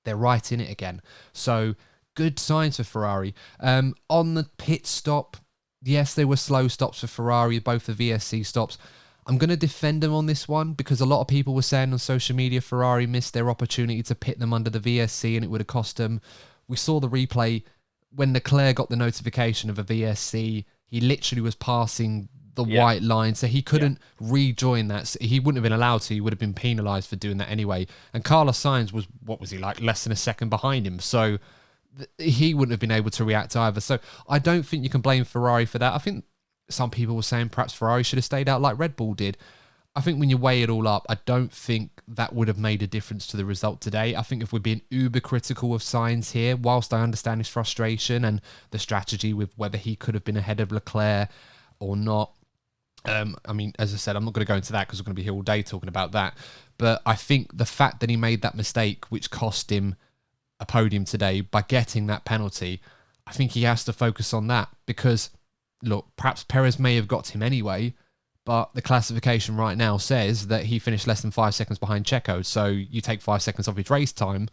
they're right in it again. So good signs for Ferrari. On the pit stop, yes, they were slow stops for Ferrari, both the VSC stops. I'm going to defend them on this one because a lot of people were saying on social media Ferrari missed their opportunity to pit them under the VSC and it would have cost them. We saw the replay when Leclerc got the notification of a VSC. He literally was passing the white line, so he couldn't rejoin that. So he wouldn't have been allowed to. He would have been penalised for doing that anyway. And Carlos Sainz was, what was he, like less than a second behind him. So he wouldn't have been able to react either. So I don't think you can blame Ferrari for that. I think some people were saying perhaps Ferrari should have stayed out like Red Bull did. I think when you weigh it all up, I don't think that would have made a difference to the result today. I think if we're being uber critical of Sainz here, whilst I understand his frustration and the strategy with whether he could have been ahead of Leclerc or not, I mean, as I said, I'm not going to go into that because we're going to be here all day talking about that. But I think the fact that he made that mistake, which cost him a podium today by getting that penalty, I think he has to focus on that because, look, perhaps Perez may have got him anyway, but the classification right now says that he finished less than 5 seconds behind Checo. So you take 5 seconds off his race time,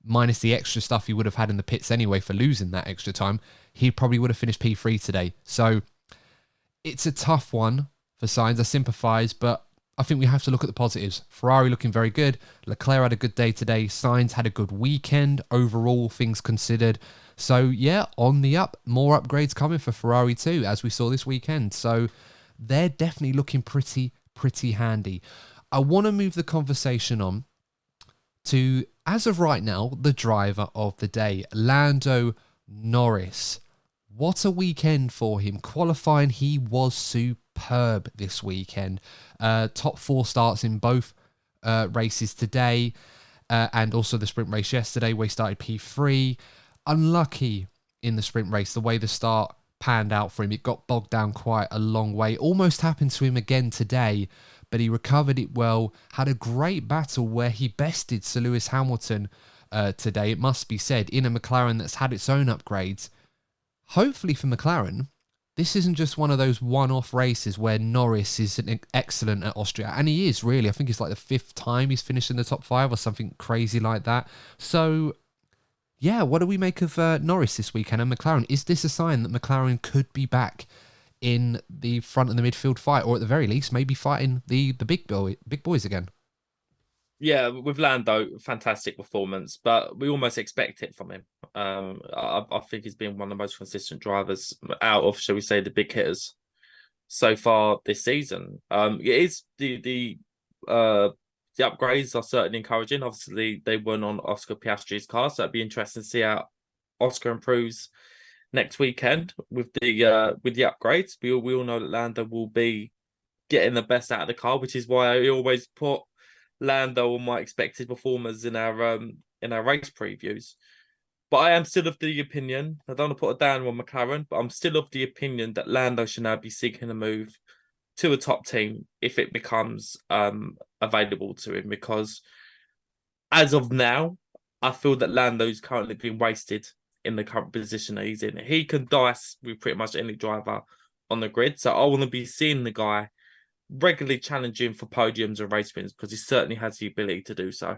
minus the extra stuff he would have had in the pits anyway for losing that extra time, he probably would have finished P3 today. So it's a tough one for Sainz. I sympathise, but I think we have to look at the positives. Ferrari looking very good. Leclerc had a good day today. Sainz had a good weekend, overall, things considered. So, yeah, on the up. More upgrades coming for Ferrari too, as we saw this weekend. So, they're definitely looking pretty handy. I want to move the conversation on to, as of right now, the driver of the day, Lando Norris. What a weekend for him. Qualifying, he was superb this weekend. Top 4 starts in both races today and also the sprint race yesterday where he started P3. Unlucky in the sprint race, the way the start panned out for him. It got bogged down quite a long way. Almost happened to him again today, but he recovered it well. Had a great battle where he bested Sir Lewis Hamilton today, it must be said, in a McLaren that's had its own upgrades. Hopefully for McLaren, this isn't just one of those one-off races where Norris is excellent at Austria. And he is, really. I think it's like the 5th time he's finished in the top 5 or something crazy like that. So, yeah, what do we make of Norris this weekend and McLaren? Is this a sign that McLaren could be back in the front of the midfield fight, or at the very least, maybe fighting the big boys again? Yeah, with Lando, fantastic performance, but we almost expect it from him. I think he's been one of the most consistent drivers out of, shall we say, the big hitters so far this season. It is the upgrades are certainly encouraging. Obviously, they weren't on Oscar Piastri's car, so it'd be interesting to see how Oscar improves next weekend with the upgrades. We all know that Lando will be getting the best out of the car, which is why I always put Lando on my expected performers in our race previews. But I am still of the opinion, I don't want to put it down on McLaren, but I'm still of the opinion that Lando should now be seeking a move to a top team if it becomes available to him, because as of now, I feel that Lando's currently been wasted in the current position that he's in. He can dice with pretty much any driver on the grid, so I want to be seeing the guy regularly challenging for podiums and race wins, because he certainly has the ability to do so.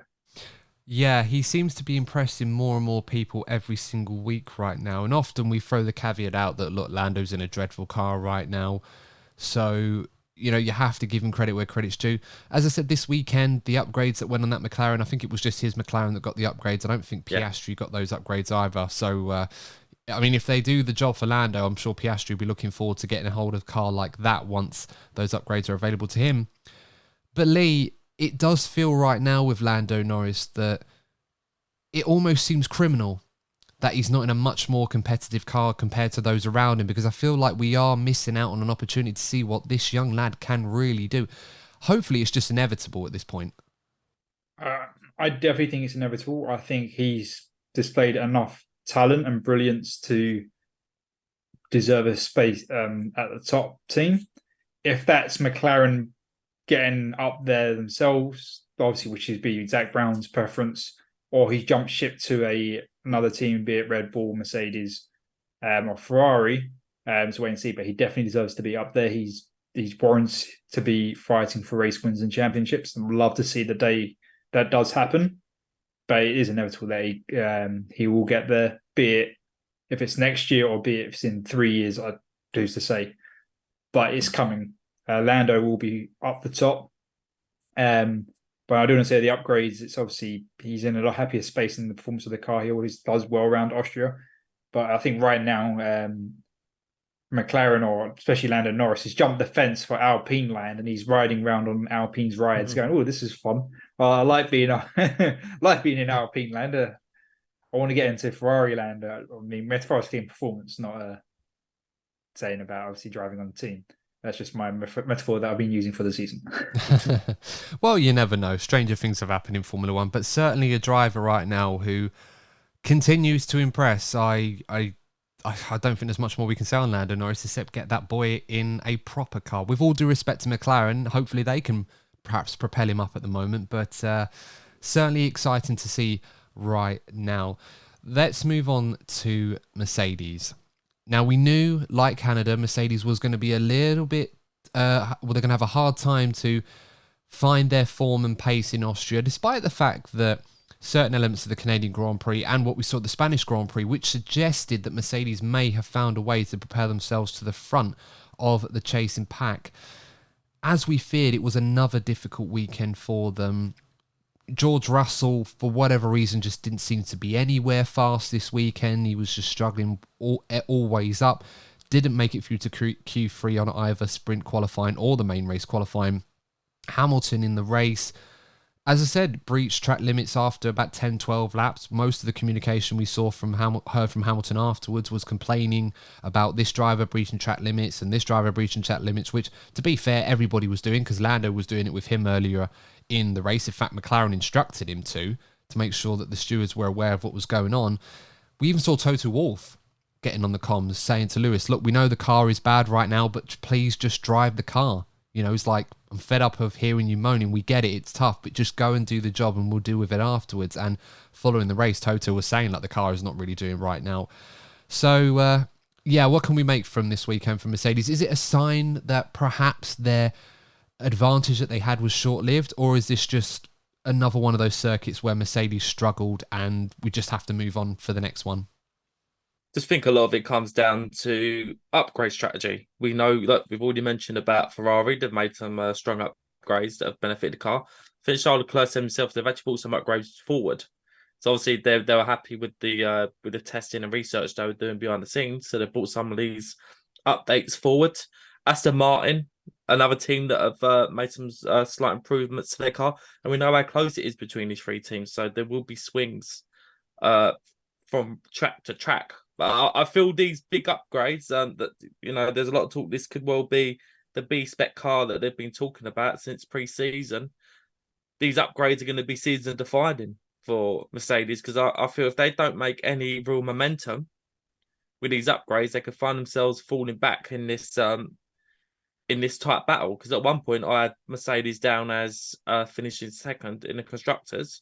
Yeah, he seems to be impressing more and more people every single week right now. And often we throw the caveat out that, look, Lando's in a dreadful car right now. So, you know, you have to give him credit where credit's due. As I said, this weekend, the upgrades that went on that McLaren, I think it was just his McLaren that got the upgrades. I don't think Piastri got those upgrades either. So, I mean, if they do the job for Lando, I'm sure Piastri will be looking forward to getting a hold of a car like that once those upgrades are available to him. But Lee, it does feel right now with Lando Norris that it almost seems criminal that he's not in a much more competitive car compared to those around him, because I feel like we are missing out on an opportunity to see what this young lad can really do. Hopefully it's just inevitable at this point. I definitely think it's inevitable. I think he's displayed enough talent and brilliance to deserve a space at the top team. If that's McLaren getting up there themselves, obviously, which would be Zach Brown's preference, or he jumped ship to another team, be it Red Bull, Mercedes, or Ferrari. So wait and see, but he definitely deserves to be up there. He's warrants to be fighting for race wins and championships, and love to see the day that does happen. But it is inevitable that he will get there, be it if it's next year or be it if it's in 3 years, I choose to say. But it's coming. Lando will be up the top. But I do want to say the upgrades, it's obviously he's in a lot happier space in the performance of the car. He always does well around Austria. But I think right now, McLaren, or especially Lando Norris, has jumped the fence for Alpine land, and he's riding around on Alpine's rides, going, "Oh, this is fun. I like being in Alpine land. I want to get into Ferrari land." I mean, metaphorically in performance, not saying about obviously driving on the team. That's just my metaphor that I've been using for the season. Well, you never know. Stranger things have happened in Formula One, but certainly a driver right now who continues to impress. I don't think there's much more we can say on Lando Norris except get that boy in a proper car. With all due respect to McLaren, hopefully they can perhaps propel him up at the moment, but certainly exciting to see right now. Let's move on to Mercedes. Now, we knew, like Canada, Mercedes was going to be a little bit, they're going to have a hard time to find their form and pace in Austria, despite the fact that certain elements of the Canadian Grand Prix and what we saw at the Spanish Grand Prix, which suggested that Mercedes may have found a way to prepare themselves to the front of the chasing pack. As we feared, it was another difficult weekend for them. George Russell, for whatever reason, just didn't seem to be anywhere fast this weekend. He was just struggling always up. Didn't make it through to Q3 on either sprint qualifying or the main race qualifying. Hamilton in the race, as I said, breached track limits after about 10-12 laps. Most of the communication we saw heard from Hamilton afterwards was complaining about this driver breaching track limits and this driver breaching track limits, which, to be fair, everybody was doing because Lando was doing it with him earlier in the race. In fact, McLaren instructed him to make sure that the stewards were aware of what was going on. We even saw Toto Wolff getting on the comms saying to Lewis, "Look, we know the car is bad right now, but please just drive the car." You know, it's like, "I'm fed up of hearing you moaning. We get it. It's tough, but just go and do the job and we'll deal with it afterwards." And following the race, Toto was saying like the car is not really doing right now. So, what can we make from this weekend from Mercedes? Is it a sign that perhaps their advantage that they had was short-lived, or is this just another one of those circuits where Mercedes struggled and we just have to move on for the next one? Just think a lot of it comes down to upgrade strategy. We know, like we've already mentioned about Ferrari, they've made some strong upgrades that have benefited the car. I think Charles Leclerc said himself they've actually brought some upgrades forward. So obviously they were happy with the testing and research they were doing behind the scenes. So they brought some of these updates forward. Aston Martin, another team that have made some slight improvements to their car, and we know how close it is between these three teams. So there will be swings from track to track. But I feel these big upgrades, that there's a lot of talk. This could well be the B-spec car that they've been talking about since pre-season. These upgrades are going to be season-defining for Mercedes, because I feel if they don't make any real momentum with these upgrades, they could find themselves falling back in this tight battle. Because at one point I had Mercedes down as finishing second in the constructors,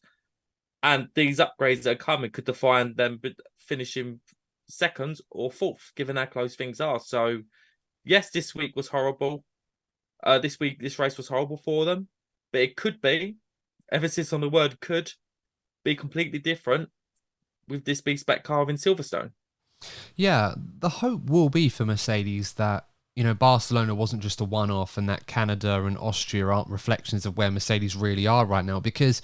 and these upgrades that are coming could define them finishing second or fourth, given how close things are. So yes, this week was horrible. This race was horrible for them, but it could be, emphasis on the word could, be completely different with this B-spec car in Silverstone. Yeah, the hope will be for Mercedes that, Barcelona wasn't just a one-off and that Canada and Austria aren't reflections of where Mercedes really are right now, because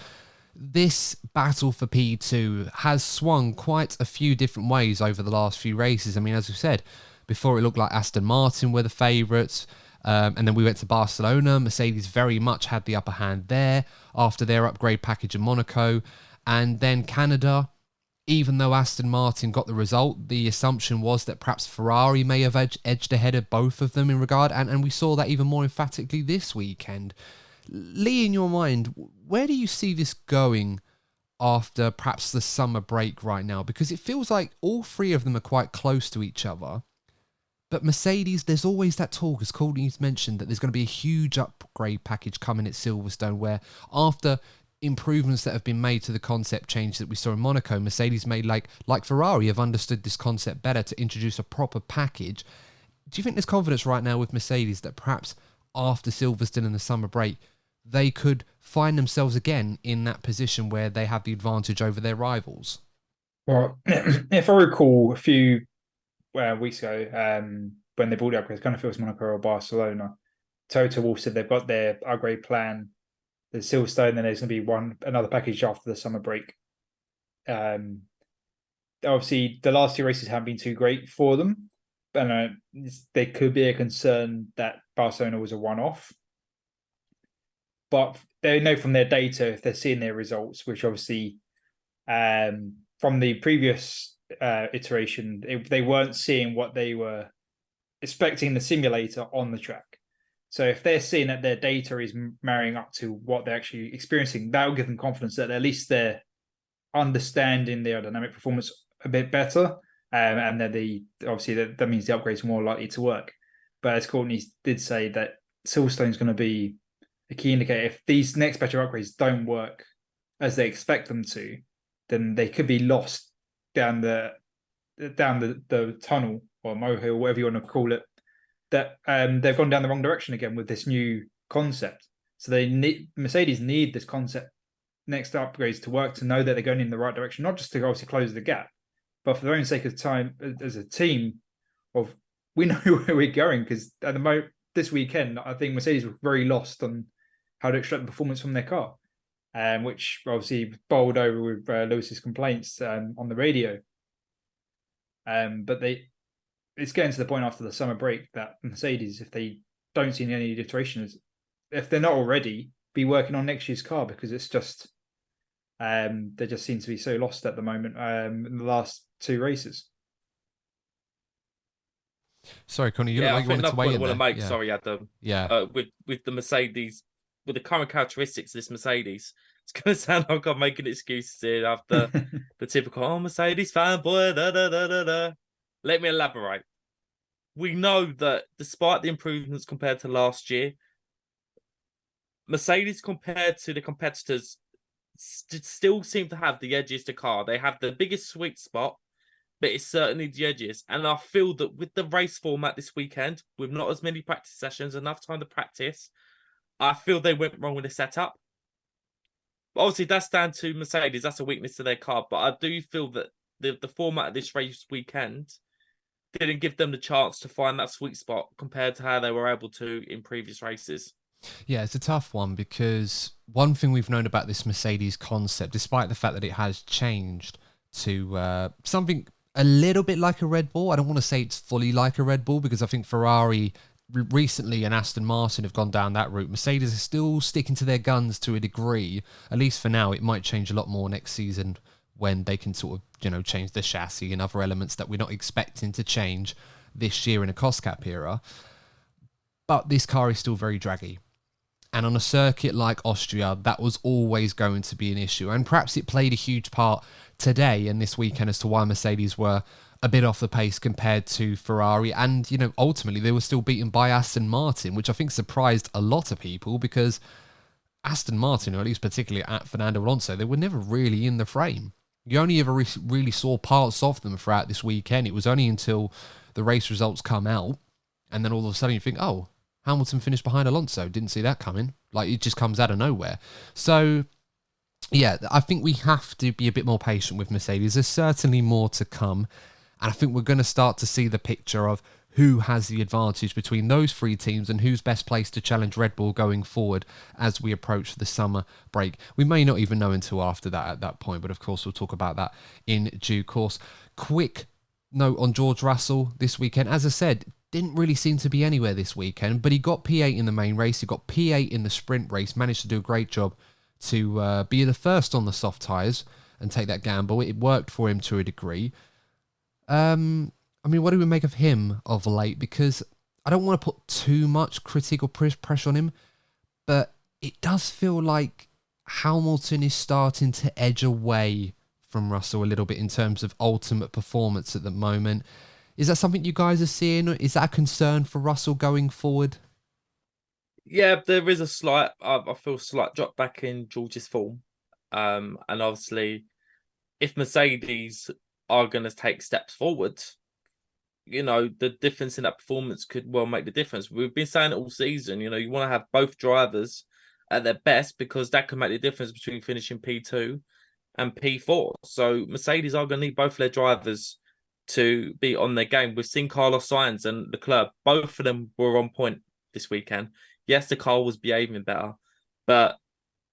this battle for P2 has swung quite a few different ways over the last few races. I mean, as we said, before it looked like Aston Martin were the favourites, and then we went to Barcelona. Mercedes very much had the upper hand there after their upgrade package in Monaco. And then Canada, even though Aston Martin got the result, the assumption was that perhaps Ferrari may have edged ahead of both of them in regard, and we saw that even more emphatically this weekend. Lee, in your mind, where do you see this going after perhaps the summer break right now? Because it feels like all three of them are quite close to each other. But Mercedes, there's always that talk, as Courtney's mentioned, that there's going to be a huge upgrade package coming at Silverstone, where after improvements that have been made to the concept change that we saw in Monaco, Mercedes may, like Ferrari, have understood this concept better to introduce a proper package. Do you think there's confidence right now with Mercedes that perhaps after Silverstone and the summer break, they could find themselves again in that position where they have the advantage over their rivals? Well, if I recall a few weeks ago, when they brought the upgrades, kind of feels Monaco or Barcelona, Toto Wolff said they've got their upgrade plan. There's Silverstone, then there's going to be another package after the summer break. Obviously, the last two races haven't been too great for them, but there could be a concern that Barcelona was a one-off. But they know from their data, if they're seeing their results, which obviously from the previous iteration, they weren't seeing what they were expecting in the simulator on the track. So if they're seeing that their data is marrying up to what they're actually experiencing, that will give them confidence that at least they're understanding the aerodynamic performance a bit better. And that obviously that means the upgrades are more likely to work. But as Courtney did say, that Silverstone is going to be a key indicator. If these next batch of upgrades don't work as they expect them to, then they could be lost down the tunnel or molehill, whatever you want to call it. That they've gone down the wrong direction again with this new concept. So Mercedes need this concept next upgrades to work, to know that they're going in the right direction, not just to obviously close the gap, but for their own sake of time as a team. Of we know where we're going, because at the moment this weekend, I think Mercedes were very lost on how to extract the performance from their car, which obviously bowled over with Lewis's complaints on the radio. But it's getting to the point after the summer break that Mercedes, if they don't see any iterations, if they're not already, be working on next year's car, because it's just they just seem to be so lost at the moment in the last two races. Sorry, Connie, you look like you wanted to weigh in there. Make, sorry, Adam. Yeah. With the Mercedes, with the current characteristics of this Mercedes, it's going to sound like I'm making excuses here after the typical, Mercedes fanboy, da. Let me elaborate. We know that despite the improvements compared to last year, Mercedes compared to the competitors still seem to have the edges to car. They have the biggest sweet spot, but it's certainly the edges. And I feel that with the race format this weekend, with not as many practice sessions, enough time to practice, I feel they went wrong with the setup. Obviously, that's down to Mercedes. That's a weakness to their car. But I do feel that the format of this race weekend didn't give them the chance to find that sweet spot compared to how they were able to in previous races. Yeah, it's a tough one, because one thing we've known about this Mercedes concept, despite the fact that it has changed to something a little bit like a Red Bull, I don't want to say it's fully like a Red Bull, because I think Ferrari recently and Aston Martin have gone down that route. Mercedes is still sticking to their guns to a degree, at least for now. It might change a lot more next season when they can sort of, change the chassis and other elements that we're not expecting to change this year in a cost cap era. But this car is still very draggy. And on a circuit like Austria, that was always going to be an issue. And perhaps it played a huge part today and this weekend as to why Mercedes were a bit off the pace compared to Ferrari. And, ultimately they were still beaten by Aston Martin, which I think surprised a lot of people, because Aston Martin, or at least particularly at Fernando Alonso, they were never really in the frame. You only ever really saw parts of them throughout this weekend. It was only until the race results come out, and then all of a sudden you think, oh, Hamilton finished behind Alonso. Didn't see that coming. Like, it just comes out of nowhere. So, yeah, I think we have to be a bit more patient with Mercedes. There's certainly more to come. And I think we're going to start to see the picture of who has the advantage between those three teams and who's best placed to challenge Red Bull going forward as we approach the summer break. We may not even know until after that at that point, but of course we'll talk about that in due course. Quick note on George Russell this weekend. As I said, didn't really seem to be anywhere this weekend, but he got P8 in the main race. He got P8 in the sprint race, managed to do a great job to be the first on the soft tyres. and take that gamble. It worked for him to a degree. I mean, what do we make of him of late? Because I don't want to put too much critical pressure on him, but it does feel like Hamilton is starting to edge away from Russell a little bit in terms of ultimate performance at the moment. Is that something you guys are seeing? Is that a concern for Russell going forward? Yeah, there is a slight, I feel slight drop back in George's form. And obviously, if Mercedes are going to take steps forward, the difference in that performance could well make the difference. We've been saying it all season, you want to have both drivers at their best because that can make the difference between finishing P2 and P4. So Mercedes are going to need both their drivers to be on their game. We've seen Carlos Sainz and Leclerc, both of them were on point this weekend. Yes, the car was behaving better, but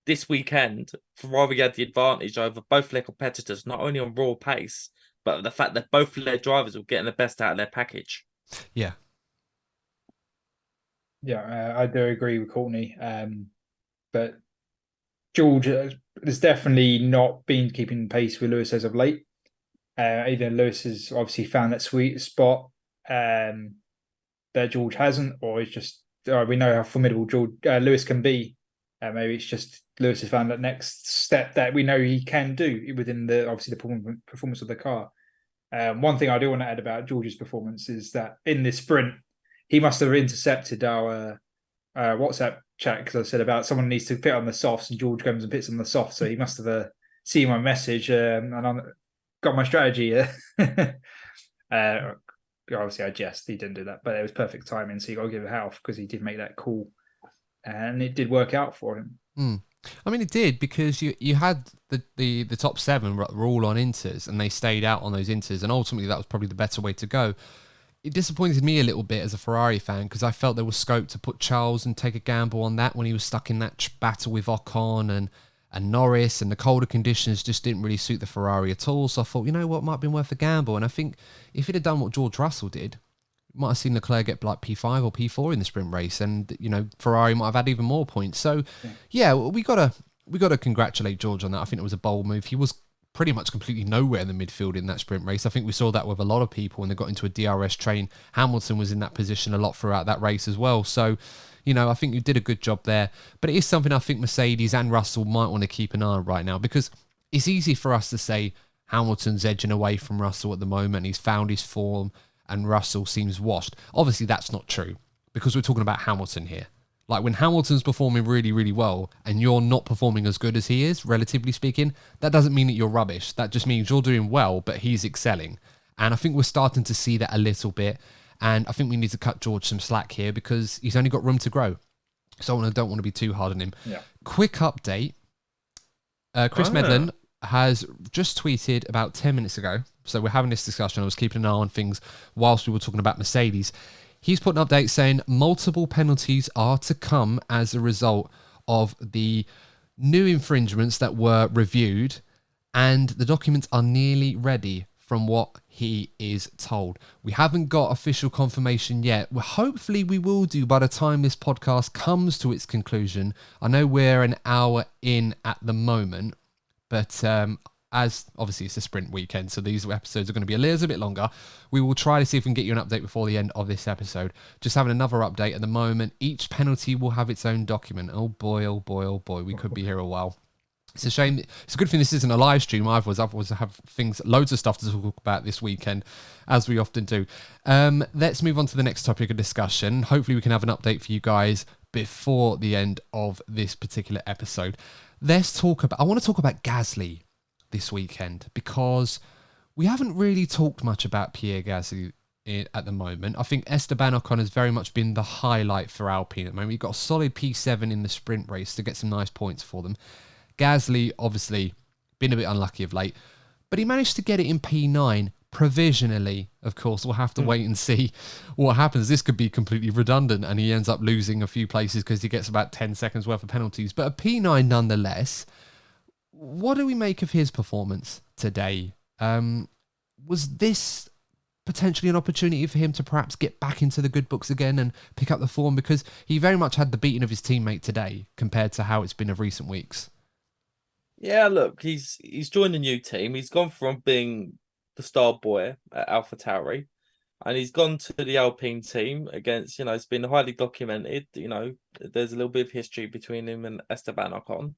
this weekend, Ferrari had the advantage over both their competitors, not only on raw pace, but the fact that both of their drivers were getting the best out of their package. Yeah. Yeah, I do agree with Courtney. But George has definitely not been keeping pace with Lewis as of late. Either Lewis has obviously found that sweet spot that George hasn't, or it's just we know how formidable Lewis can be. Maybe it's just Lewis has found that next step that we know he can do within obviously the performance of the car. One thing I do want to add about George's performance is that in this sprint, he must have intercepted our WhatsApp chat because I said about someone needs to pit on the softs and George comes and pits on the softs. So he must have seen my message and I got my strategy. Obviously, I jest. He didn't do that, but it was perfect timing. So you got to give it half because he did make that call. And it did work out for him. I mean, it did because you had the top 7 were all on inters and they stayed out on those inters, and ultimately that was probably the better way to go. It disappointed me a little bit as a Ferrari fan because I felt there was scope to put Charles and take a gamble on that when he was stuck in that battle with Ocon and Norris, and the colder conditions just didn't really suit the Ferrari at all. So I thought, you know what, might have been worth a gamble. And I think if he'd have done what George Russell did, might have seen Leclerc get like P5 or P4 in the sprint race, and Ferrari might have had even more points. So yeah, we gotta congratulate George on that. I think it was a bold move. He was pretty much completely nowhere in the midfield in that sprint race. I think we saw that with a lot of people when they got into a DRS train. Hamilton was in that position a lot throughout that race as well. So I think you did a good job there. But it is something I think Mercedes and Russell might want to keep an eye on right now, because it's easy for us to say Hamilton's edging away from Russell at the moment. He's found his form and Russell seems washed. Obviously, that's not true because we're talking about Hamilton here. Like when Hamilton's performing really, really well and you're not performing as good as he is, relatively speaking, that doesn't mean that you're rubbish. That just means you're doing well, but he's excelling. And I think we're starting to see that a little bit. And I think we need to cut George some slack here because he's only got room to grow. So I don't want to be too hard on him. Yeah. Quick update. Chris Medlin has just tweeted about 10 minutes ago. So we're having this discussion. I was keeping an eye on things whilst we were talking about Mercedes. He's put an update saying multiple penalties are to come as a result of the new infringements that were reviewed, and the documents are nearly ready from what he is told. We haven't got official confirmation yet. Well, hopefully we will do by the time this podcast comes to its conclusion. I know we're an hour in at the moment, but as obviously it's a sprint weekend, so these episodes are going to be a little bit longer. We will try to see if we can get you an update before the end of this episode. Just having another update at the moment. Each penalty will have its own document. Oh boy, oh boy, oh boy. We could be here a while. It's a shame. It's a good thing this isn't a live stream. I have loads of stuff to talk about this weekend, as we often do. Let's move on to the next topic of discussion. Hopefully we can have an update for you guys before the end of this particular episode. I want to talk about Gasly this weekend, because we haven't really talked much about Pierre Gasly at the moment. I think Esteban Ocon has very much been the highlight for Alpine at the moment. We've got a solid P7 in the sprint race to get some nice points for them. Gasly, obviously, been a bit unlucky of late, but he managed to get it in P9 provisionally. Of course, we'll have to wait and see what happens. This could be completely redundant and he ends up losing a few places because he gets about 10 seconds worth of penalties. But a P9 nonetheless. What do we make of his performance today? Was this potentially an opportunity for him to perhaps get back into the good books again and pick up the form? Because he very much had the beating of his teammate today compared to how it's been of recent weeks. Yeah, look, he's joined a new team. He's gone from being the star boy at AlphaTauri, and he's gone to the Alpine team against, it's been highly documented. There's a little bit of history between him and Esteban Ocon.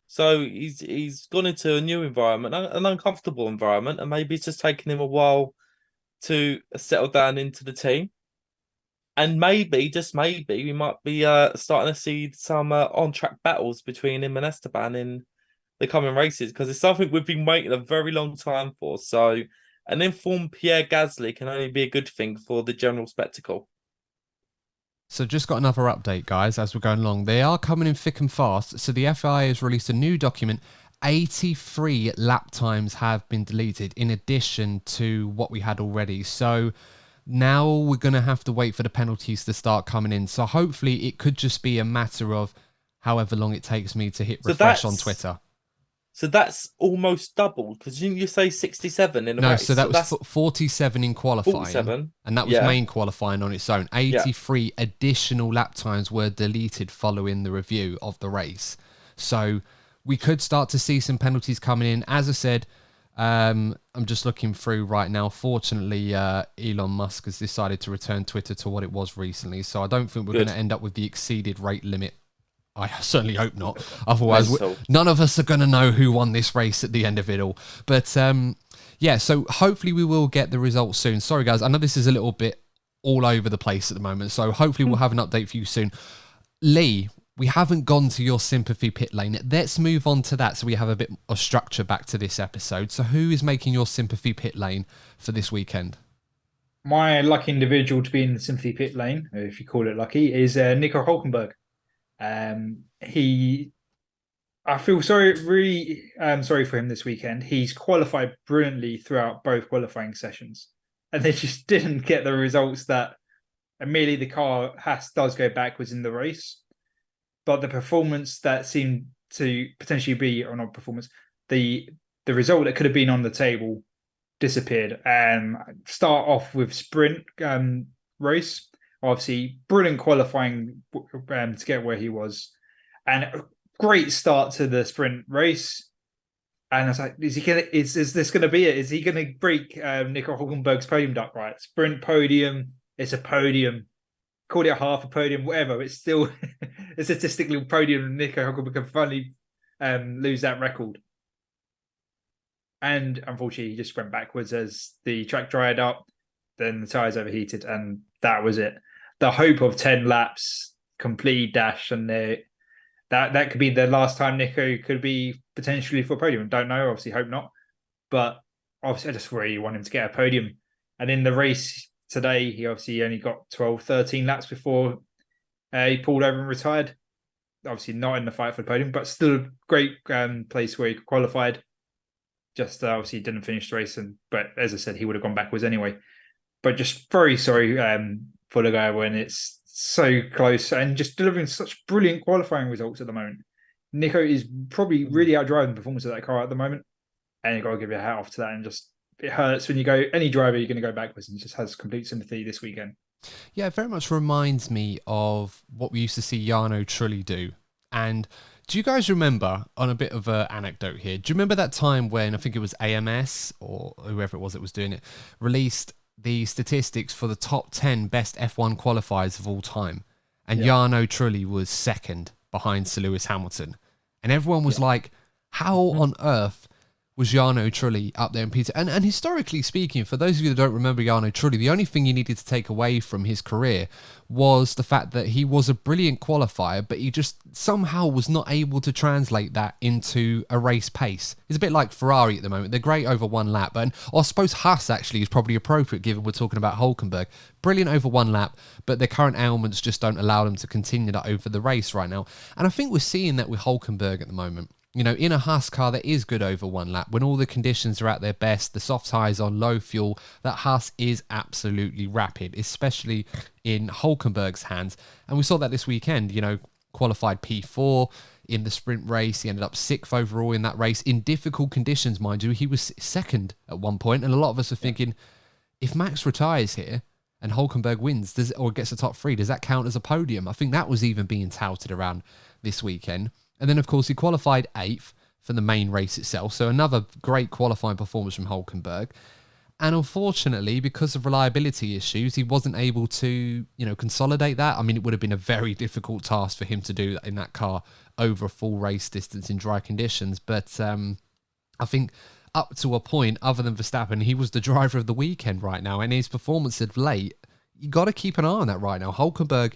So he's gone into a new environment, an uncomfortable environment, and maybe it's just taken him a while to settle down into the team. And maybe, just maybe, we might be starting to see some on-track battles between him and Esteban in the coming races, because it's something we've been waiting a very long time for. So an informed Pierre Gasly can only be a good thing for the general spectacle. So just got another update, guys, as we're going along. They are coming in thick and fast. So the FIA has released a new document. 83 lap times have been deleted in addition to what we had already. So now we're going to have to wait for the penalties to start coming in. So hopefully it could just be a matter of however long it takes me to hit refresh on Twitter. So that's almost doubled, because didn't you say 67 in a race? No, so that was 47 in qualifying. 47. And that was main qualifying on its own. 83 additional lap times were deleted following the review of the race. So we could start to see some penalties coming in. As I said, I'm just looking through right now. Fortunately, Elon Musk has decided to return Twitter to what it was recently. So I don't think we're going to end up with the exceeded rate limit. I certainly hope not. Otherwise, none of us are going to know who won this race at the end of it all. But yeah, so hopefully we will get the results soon. Sorry, guys. I know this is a little bit all over the place at the moment. So hopefully we'll have an update for you soon. Lee, we haven't gone to your sympathy pit lane. Let's move on to that so we have a bit of structure back to this episode. So who is making your sympathy pit lane for this weekend? My lucky individual to be in the sympathy pit lane, if you call it lucky, is Nico Hülkenberg. I feel really sorry for him this weekend. He's qualified brilliantly throughout both qualifying sessions, and they just didn't get the results that immediately the car does go backwards in the race. But the performance that seemed to potentially be, or not performance, the result that could have been on the table disappeared. Start off with sprint race. Obviously, brilliant qualifying to get where he was, and a great start to the sprint race. And I was like, is this going to be it? Is he going to break Nico Hülkenberg's podium duck? Right, sprint podium. It's a podium. Call it half a podium, whatever. It's still a statistical podium. Nico Hülkenberg can finally lose that record. And unfortunately, he just went backwards as the track dried up. Then the tyres overheated, and that was it. The hope of 10 laps, complete dash, and that could be the last time Nico could be potentially for a podium. Don't know, obviously hope not. But obviously I just really want him to get a podium. And in the race today, he obviously only got 12, 13 laps before he pulled over and retired. Obviously not in the fight for the podium, but still a great place where he qualified. Just obviously didn't finish the race, but as I said, he would have gone backwards anyway. But just very sorry for the guy when it's so close and just delivering such brilliant qualifying results at the moment. Nico is probably really outdriving the performance of that car at the moment, and you've got to give your hat off to that. And just it hurts when you go any driver, you're going to go backwards, and just has complete sympathy this weekend. Yeah, it very much reminds me of what we used to see Jarno Trulli do. And do you guys remember, on a bit of an anecdote here, do you remember that time when I think it was AMS or whoever it was that was doing it, released the statistics for the top 10 best F1 qualifiers of all time? And Jarno Trulli was second behind Sir Lewis Hamilton. And everyone was like, how on earth was Jarno Trulli up there in Peter? And historically speaking, for those of you that don't remember Jarno Trulli, the only thing you needed to take away from his career was the fact that he was a brilliant qualifier, but he just somehow was not able to translate that into a race pace. It's a bit like Ferrari at the moment. They're great over one lap. Or I suppose Haas actually is probably appropriate given we're talking about Hülkenberg. Brilliant over one lap, but their current ailments just don't allow them to continue that over the race right now. And I think we're seeing that with Hülkenberg at the moment. You know, in a Haas car that is good over one lap, when all the conditions are at their best, the soft tyres on low fuel, that Haas is absolutely rapid, especially in Hülkenberg's hands. And we saw that this weekend, qualified P4 in the sprint race. He ended up 6th overall in that race in difficult conditions, mind you. He was second at one point, and a lot of us are thinking, if Max retires here and Hülkenberg wins or gets a top 3, does that count as a podium? I think that was even being touted around this weekend. And then, of course, he qualified 8th, for the main race itself. So another great qualifying performance from Hulkenberg. And unfortunately, because of reliability issues, he wasn't able to, consolidate that. I mean, it would have been a very difficult task for him to do that in that car over a full race distance in dry conditions. But I think up to a point, other than Verstappen, he was the driver of the weekend right now. And his performance of late, you got to keep an eye on that right now. Hulkenberg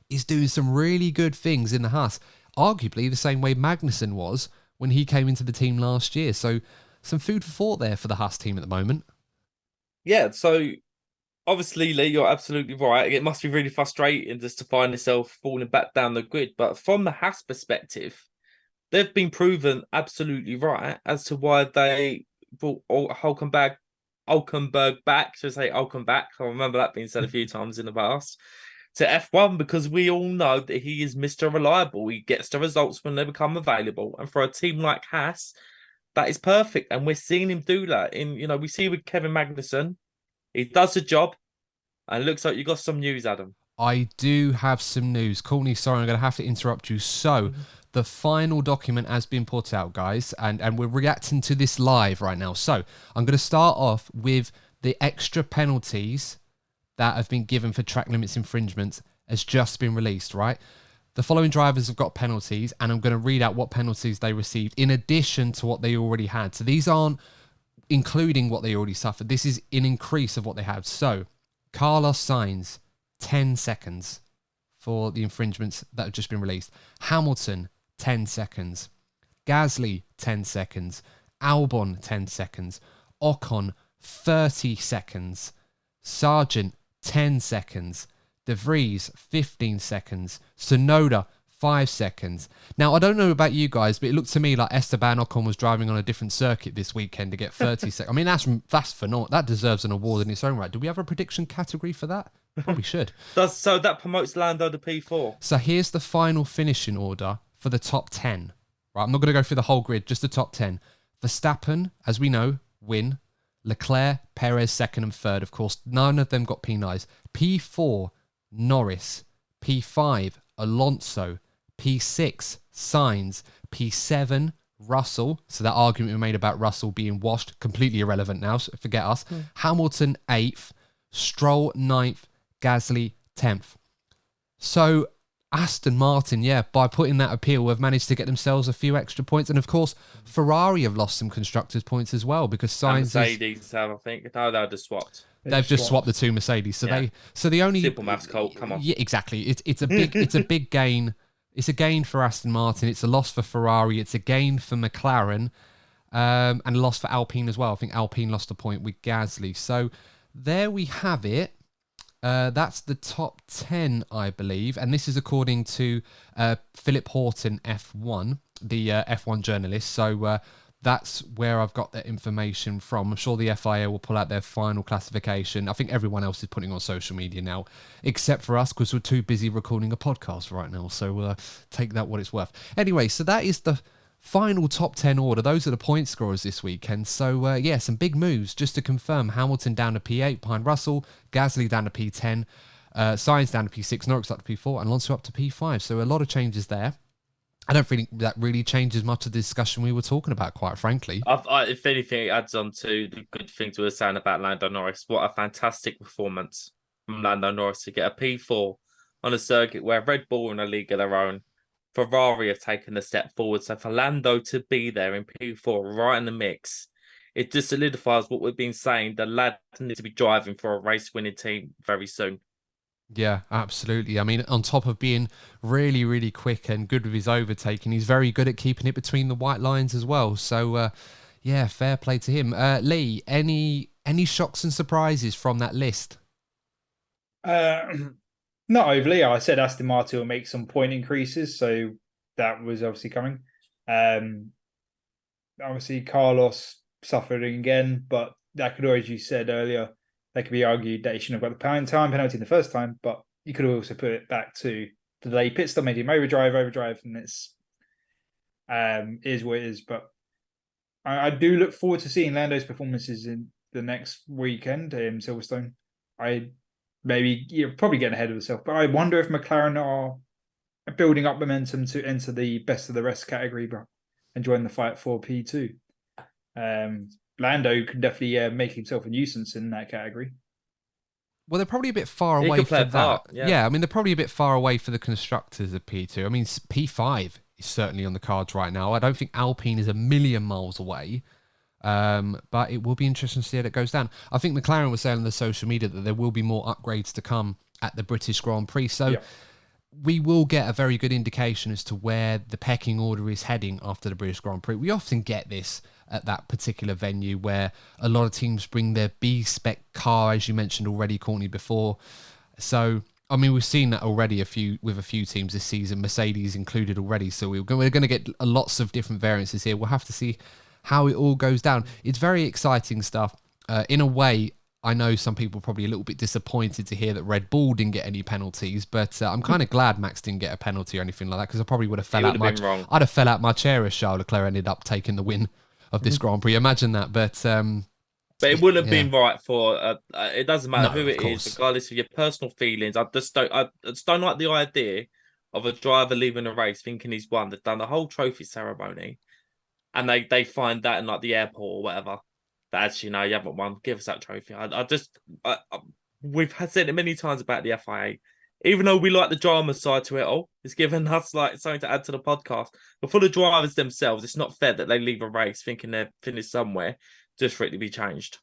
is doing some really good things in the Haas, arguably the same way Magnussen was when he came into the team last year. So some food for thought there for the Haas team at the moment. Yeah, so obviously, Lee, you're absolutely right. It must be really frustrating just to find yourself falling back down the grid. But from the Haas perspective, they've been proven absolutely right as to why they brought Hulkenberg back. Should I say Hulkenberg? I remember that being said a few times in the past. To F1, because we all know that he is Mr. Reliable. He gets the results when they become available. And for a team like Haas, that is perfect. And we're seeing him do that. We see with Kevin Magnussen, he does the job. And it looks like you got some news, Adam. I do have some news. Courtney, sorry, I'm going to have to interrupt you. So, the final document has been put out, guys, and we're reacting to this live right now. So, I'm going to start off with the extra penalties that have been given for track limits infringements has just been released, right? The following drivers have got penalties, and I'm going to read out what penalties they received in addition to what they already had. So, these aren't including what they already suffered. This is an increase of what they have. So, Carlos Sainz, 10 seconds for the infringements that have just been released. Hamilton, 10 seconds. Gasly, 10 seconds. Albon, 10 seconds. Ocon, 30 seconds. Sargent, 10 seconds. De Vries, 15 seconds. Tsunoda, 5 seconds. Now, I don't know about you guys, but it looked to me like Esteban Ocon was driving on a different circuit this weekend to get 30 seconds. I mean, that's phenomenal. That deserves an award in its own right. Do we have a prediction category for that? Probably should. So that promotes Lando to P4. So here's the final finishing order for the top 10. Right, I'm not going to go through the whole grid, just the top 10. Verstappen, as we know, win. Leclerc, Perez, second and third. Of course, none of them got penalised. P4, Norris. P5, Alonso. P6, Sainz. P7, Russell. So that argument we made about Russell being washed, completely irrelevant now, so forget us. Hamilton, 8th. Stroll, 9th. Gasly, 10th. So Aston Martin, by putting that appeal, have managed to get themselves a few extra points. And of course, Ferrari have lost some constructors' points as well because Sainz Mercedes have, I think. No, they're just swapped. They've just swapped the two Mercedes. So the only simple maths, Colt. Come on. Yeah, exactly. It's a big gain. It's a gain for Aston Martin. It's a loss for Ferrari. It's a gain for McLaren, and a loss for Alpine as well. I think Alpine lost a point with Gasly. So there we have it. That's the top 10, I believe. And this is according to Philip Horton, F1, the F1 journalist. So that's where I've got that information from. I'm sure the FIA will pull out their final classification. I think everyone else is putting on social media now, except for us, because we're too busy recording a podcast right now. So take that what it's worth. Anyway, so that is the final top 10 order. Those are the point scorers this weekend. So, some big moves. Just to confirm, Hamilton down to P8 behind Russell, Gasly down to P10, Sainz down to P6, Norris up to P4, and Alonso up to P5. So a lot of changes there. I don't think that really changes much of the discussion we were talking about, quite frankly. If anything, it adds on to the good things we were saying about Lando Norris. What a fantastic performance from Lando Norris to get a P4 on a circuit where Red Bull are in a league of their own. Ferrari have taken a step forward. So for Lando to be there in P4, right in the mix, it just solidifies what we've been saying. The lad needs to be driving for a race-winning team very soon. Yeah, absolutely. I mean, on top of being really, really quick and good with his overtaking, he's very good at keeping it between the white lines as well. So, fair play to him. Lee, any shocks and surprises from that list? Not overly. I said Aston Martin will make some point increases, so that was obviously coming. Obviously, Carlos suffered again, but that could, as you said earlier, that could be argued that he shouldn't have got the time penalty in the first time, but you could also put it back to the delay pit stop, made him overdrive, and it's is what it is. But I do look forward to seeing Lando's performances in the next weekend in Silverstone. You're probably getting ahead of yourself, but I wonder if McLaren are building up momentum to enter the best of the rest category. But and join the fight for P2. Lando can definitely make himself a nuisance in that category. Well, they're probably a bit far He away could play for a part, that. I mean, they're probably a bit far away for the constructors of P2. I mean, P5 is certainly on the cards right now. I don't think Alpine is a million miles away, but it will be interesting to see how it goes down. I think McLaren was saying on the social media that there will be more upgrades to come at the British Grand Prix. So we will get a very good indication as to where the pecking order is heading after the British Grand Prix. We often get this at that particular venue where a lot of teams bring their B-spec car, as you mentioned already, Courtney, before. So, I mean, we've seen that already with a few teams this season, Mercedes included already. So we're going to get lots of different variances here. We'll have to see how it all goes down. It's very exciting stuff. In a way, I know some people are probably a little bit disappointed to hear that Red Bull didn't get any penalties, but I'm kind of glad Max didn't get a penalty or anything like that, because I probably would have fell out I'd have fell out my chair if Charles Leclerc ended up taking the win of this Grand Prix. Imagine that, but it wouldn't have been right for. It doesn't matter who it is, course. regardless of your personal feelings. I just don't like the idea of a driver leaving a race thinking he's won. They've done the whole trophy ceremony, and they find that in like the airport or whatever. That actually, no, you haven't won. Give us that trophy. We've said it many times about the FIA. Even though we like the drama side to it all, it's given us like something to add to the podcast. But for the drivers themselves, it's not fair that they leave a race thinking they're finished somewhere just for it to be changed.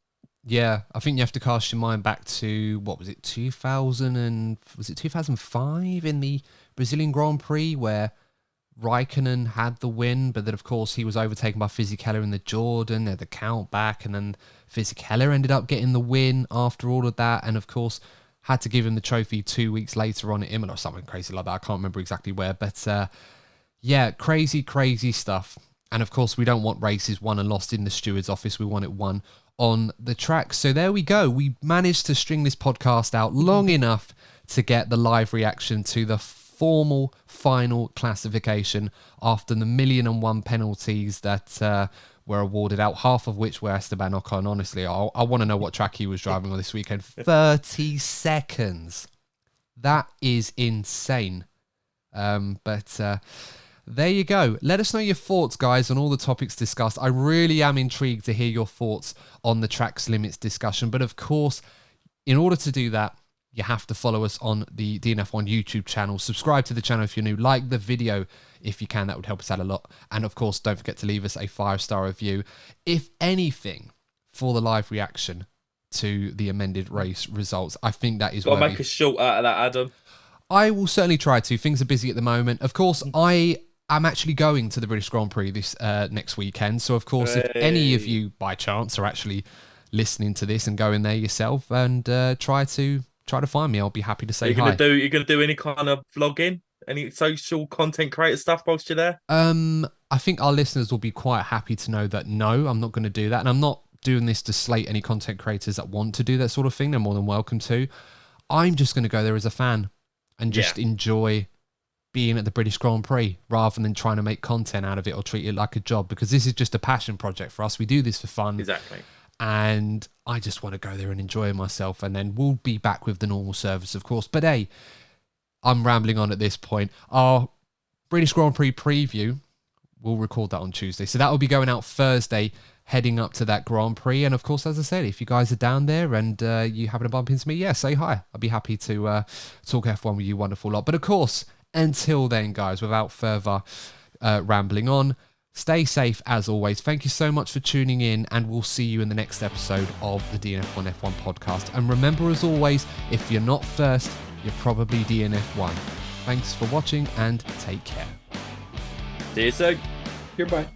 Yeah, I think you have to cast your mind back to, what was it, 2005 in the Brazilian Grand Prix, where Raikkonen had the win, but then of course he was overtaken by Fisichella in the Jordan. They had the count back, and then Fisichella ended up getting the win after all of that, and of course had to give him the trophy 2 weeks later on at Imola or something crazy like that. I can't remember exactly where, but yeah, crazy stuff. And of course we don't want races won and lost in the steward's office. We want it won on the track. So there we go. We managed to string this podcast out long enough to get the live reaction to the formal final classification after the 1,000,001 penalties that were awarded out, half of which were Esteban Ocon. Honestly, I want to know what track he was driving on this weekend. 30 seconds. That is insane. But there you go. Let us know your thoughts, guys, on all the topics discussed. I really am intrigued to hear your thoughts on the track's limits discussion. But of course, in order to do that, you have to follow us on the DNF1 YouTube channel. Subscribe to the channel if you're new. Like the video if you can. That would help us out a lot. And of course, don't forget to leave us a 5-star review, if anything, for the live reaction to the amended race results. I think that is Got to make a short out of that, Adam. I will certainly try to. Things are busy at the moment. Of course, I'm actually going to the British Grand Prix this next weekend. So, of course, if any of you, by chance, are actually listening to this and going there yourself and try to find me, I'll be happy to say hi. You're gonna do any kind of vlogging, any social content creator stuff whilst you're there? I think our listeners will be quite happy to know that no, I'm not going to do that, and I'm not doing this to slate any content creators that want to do that sort of thing. They're more than welcome to. I'm just going to go there as a fan and just enjoy being at the British Grand Prix rather than trying to make content out of it or treat it like a job, because this is just a passion project for us. We do this for fun. Exactly. And I just want to go there and enjoy myself, and then we'll be back with the normal service, of course. But hey, I'm rambling on at this point. Our British Grand Prix preview, we'll record that on Tuesday. So that will be going out Thursday, heading up to that Grand Prix. And of course, as I said, if you guys are down there and you happen to bump into me, say hi. I'll be happy to talk F1 with you, wonderful lot. But of course, until then, guys, without further rambling on, stay safe as always. Thank you so much for tuning in, and we'll see you in the next episode of the DNF1 F1 podcast. And remember, as always, if you're not first, you're probably DNF1. Thanks for watching and take care. See you soon. Goodbye.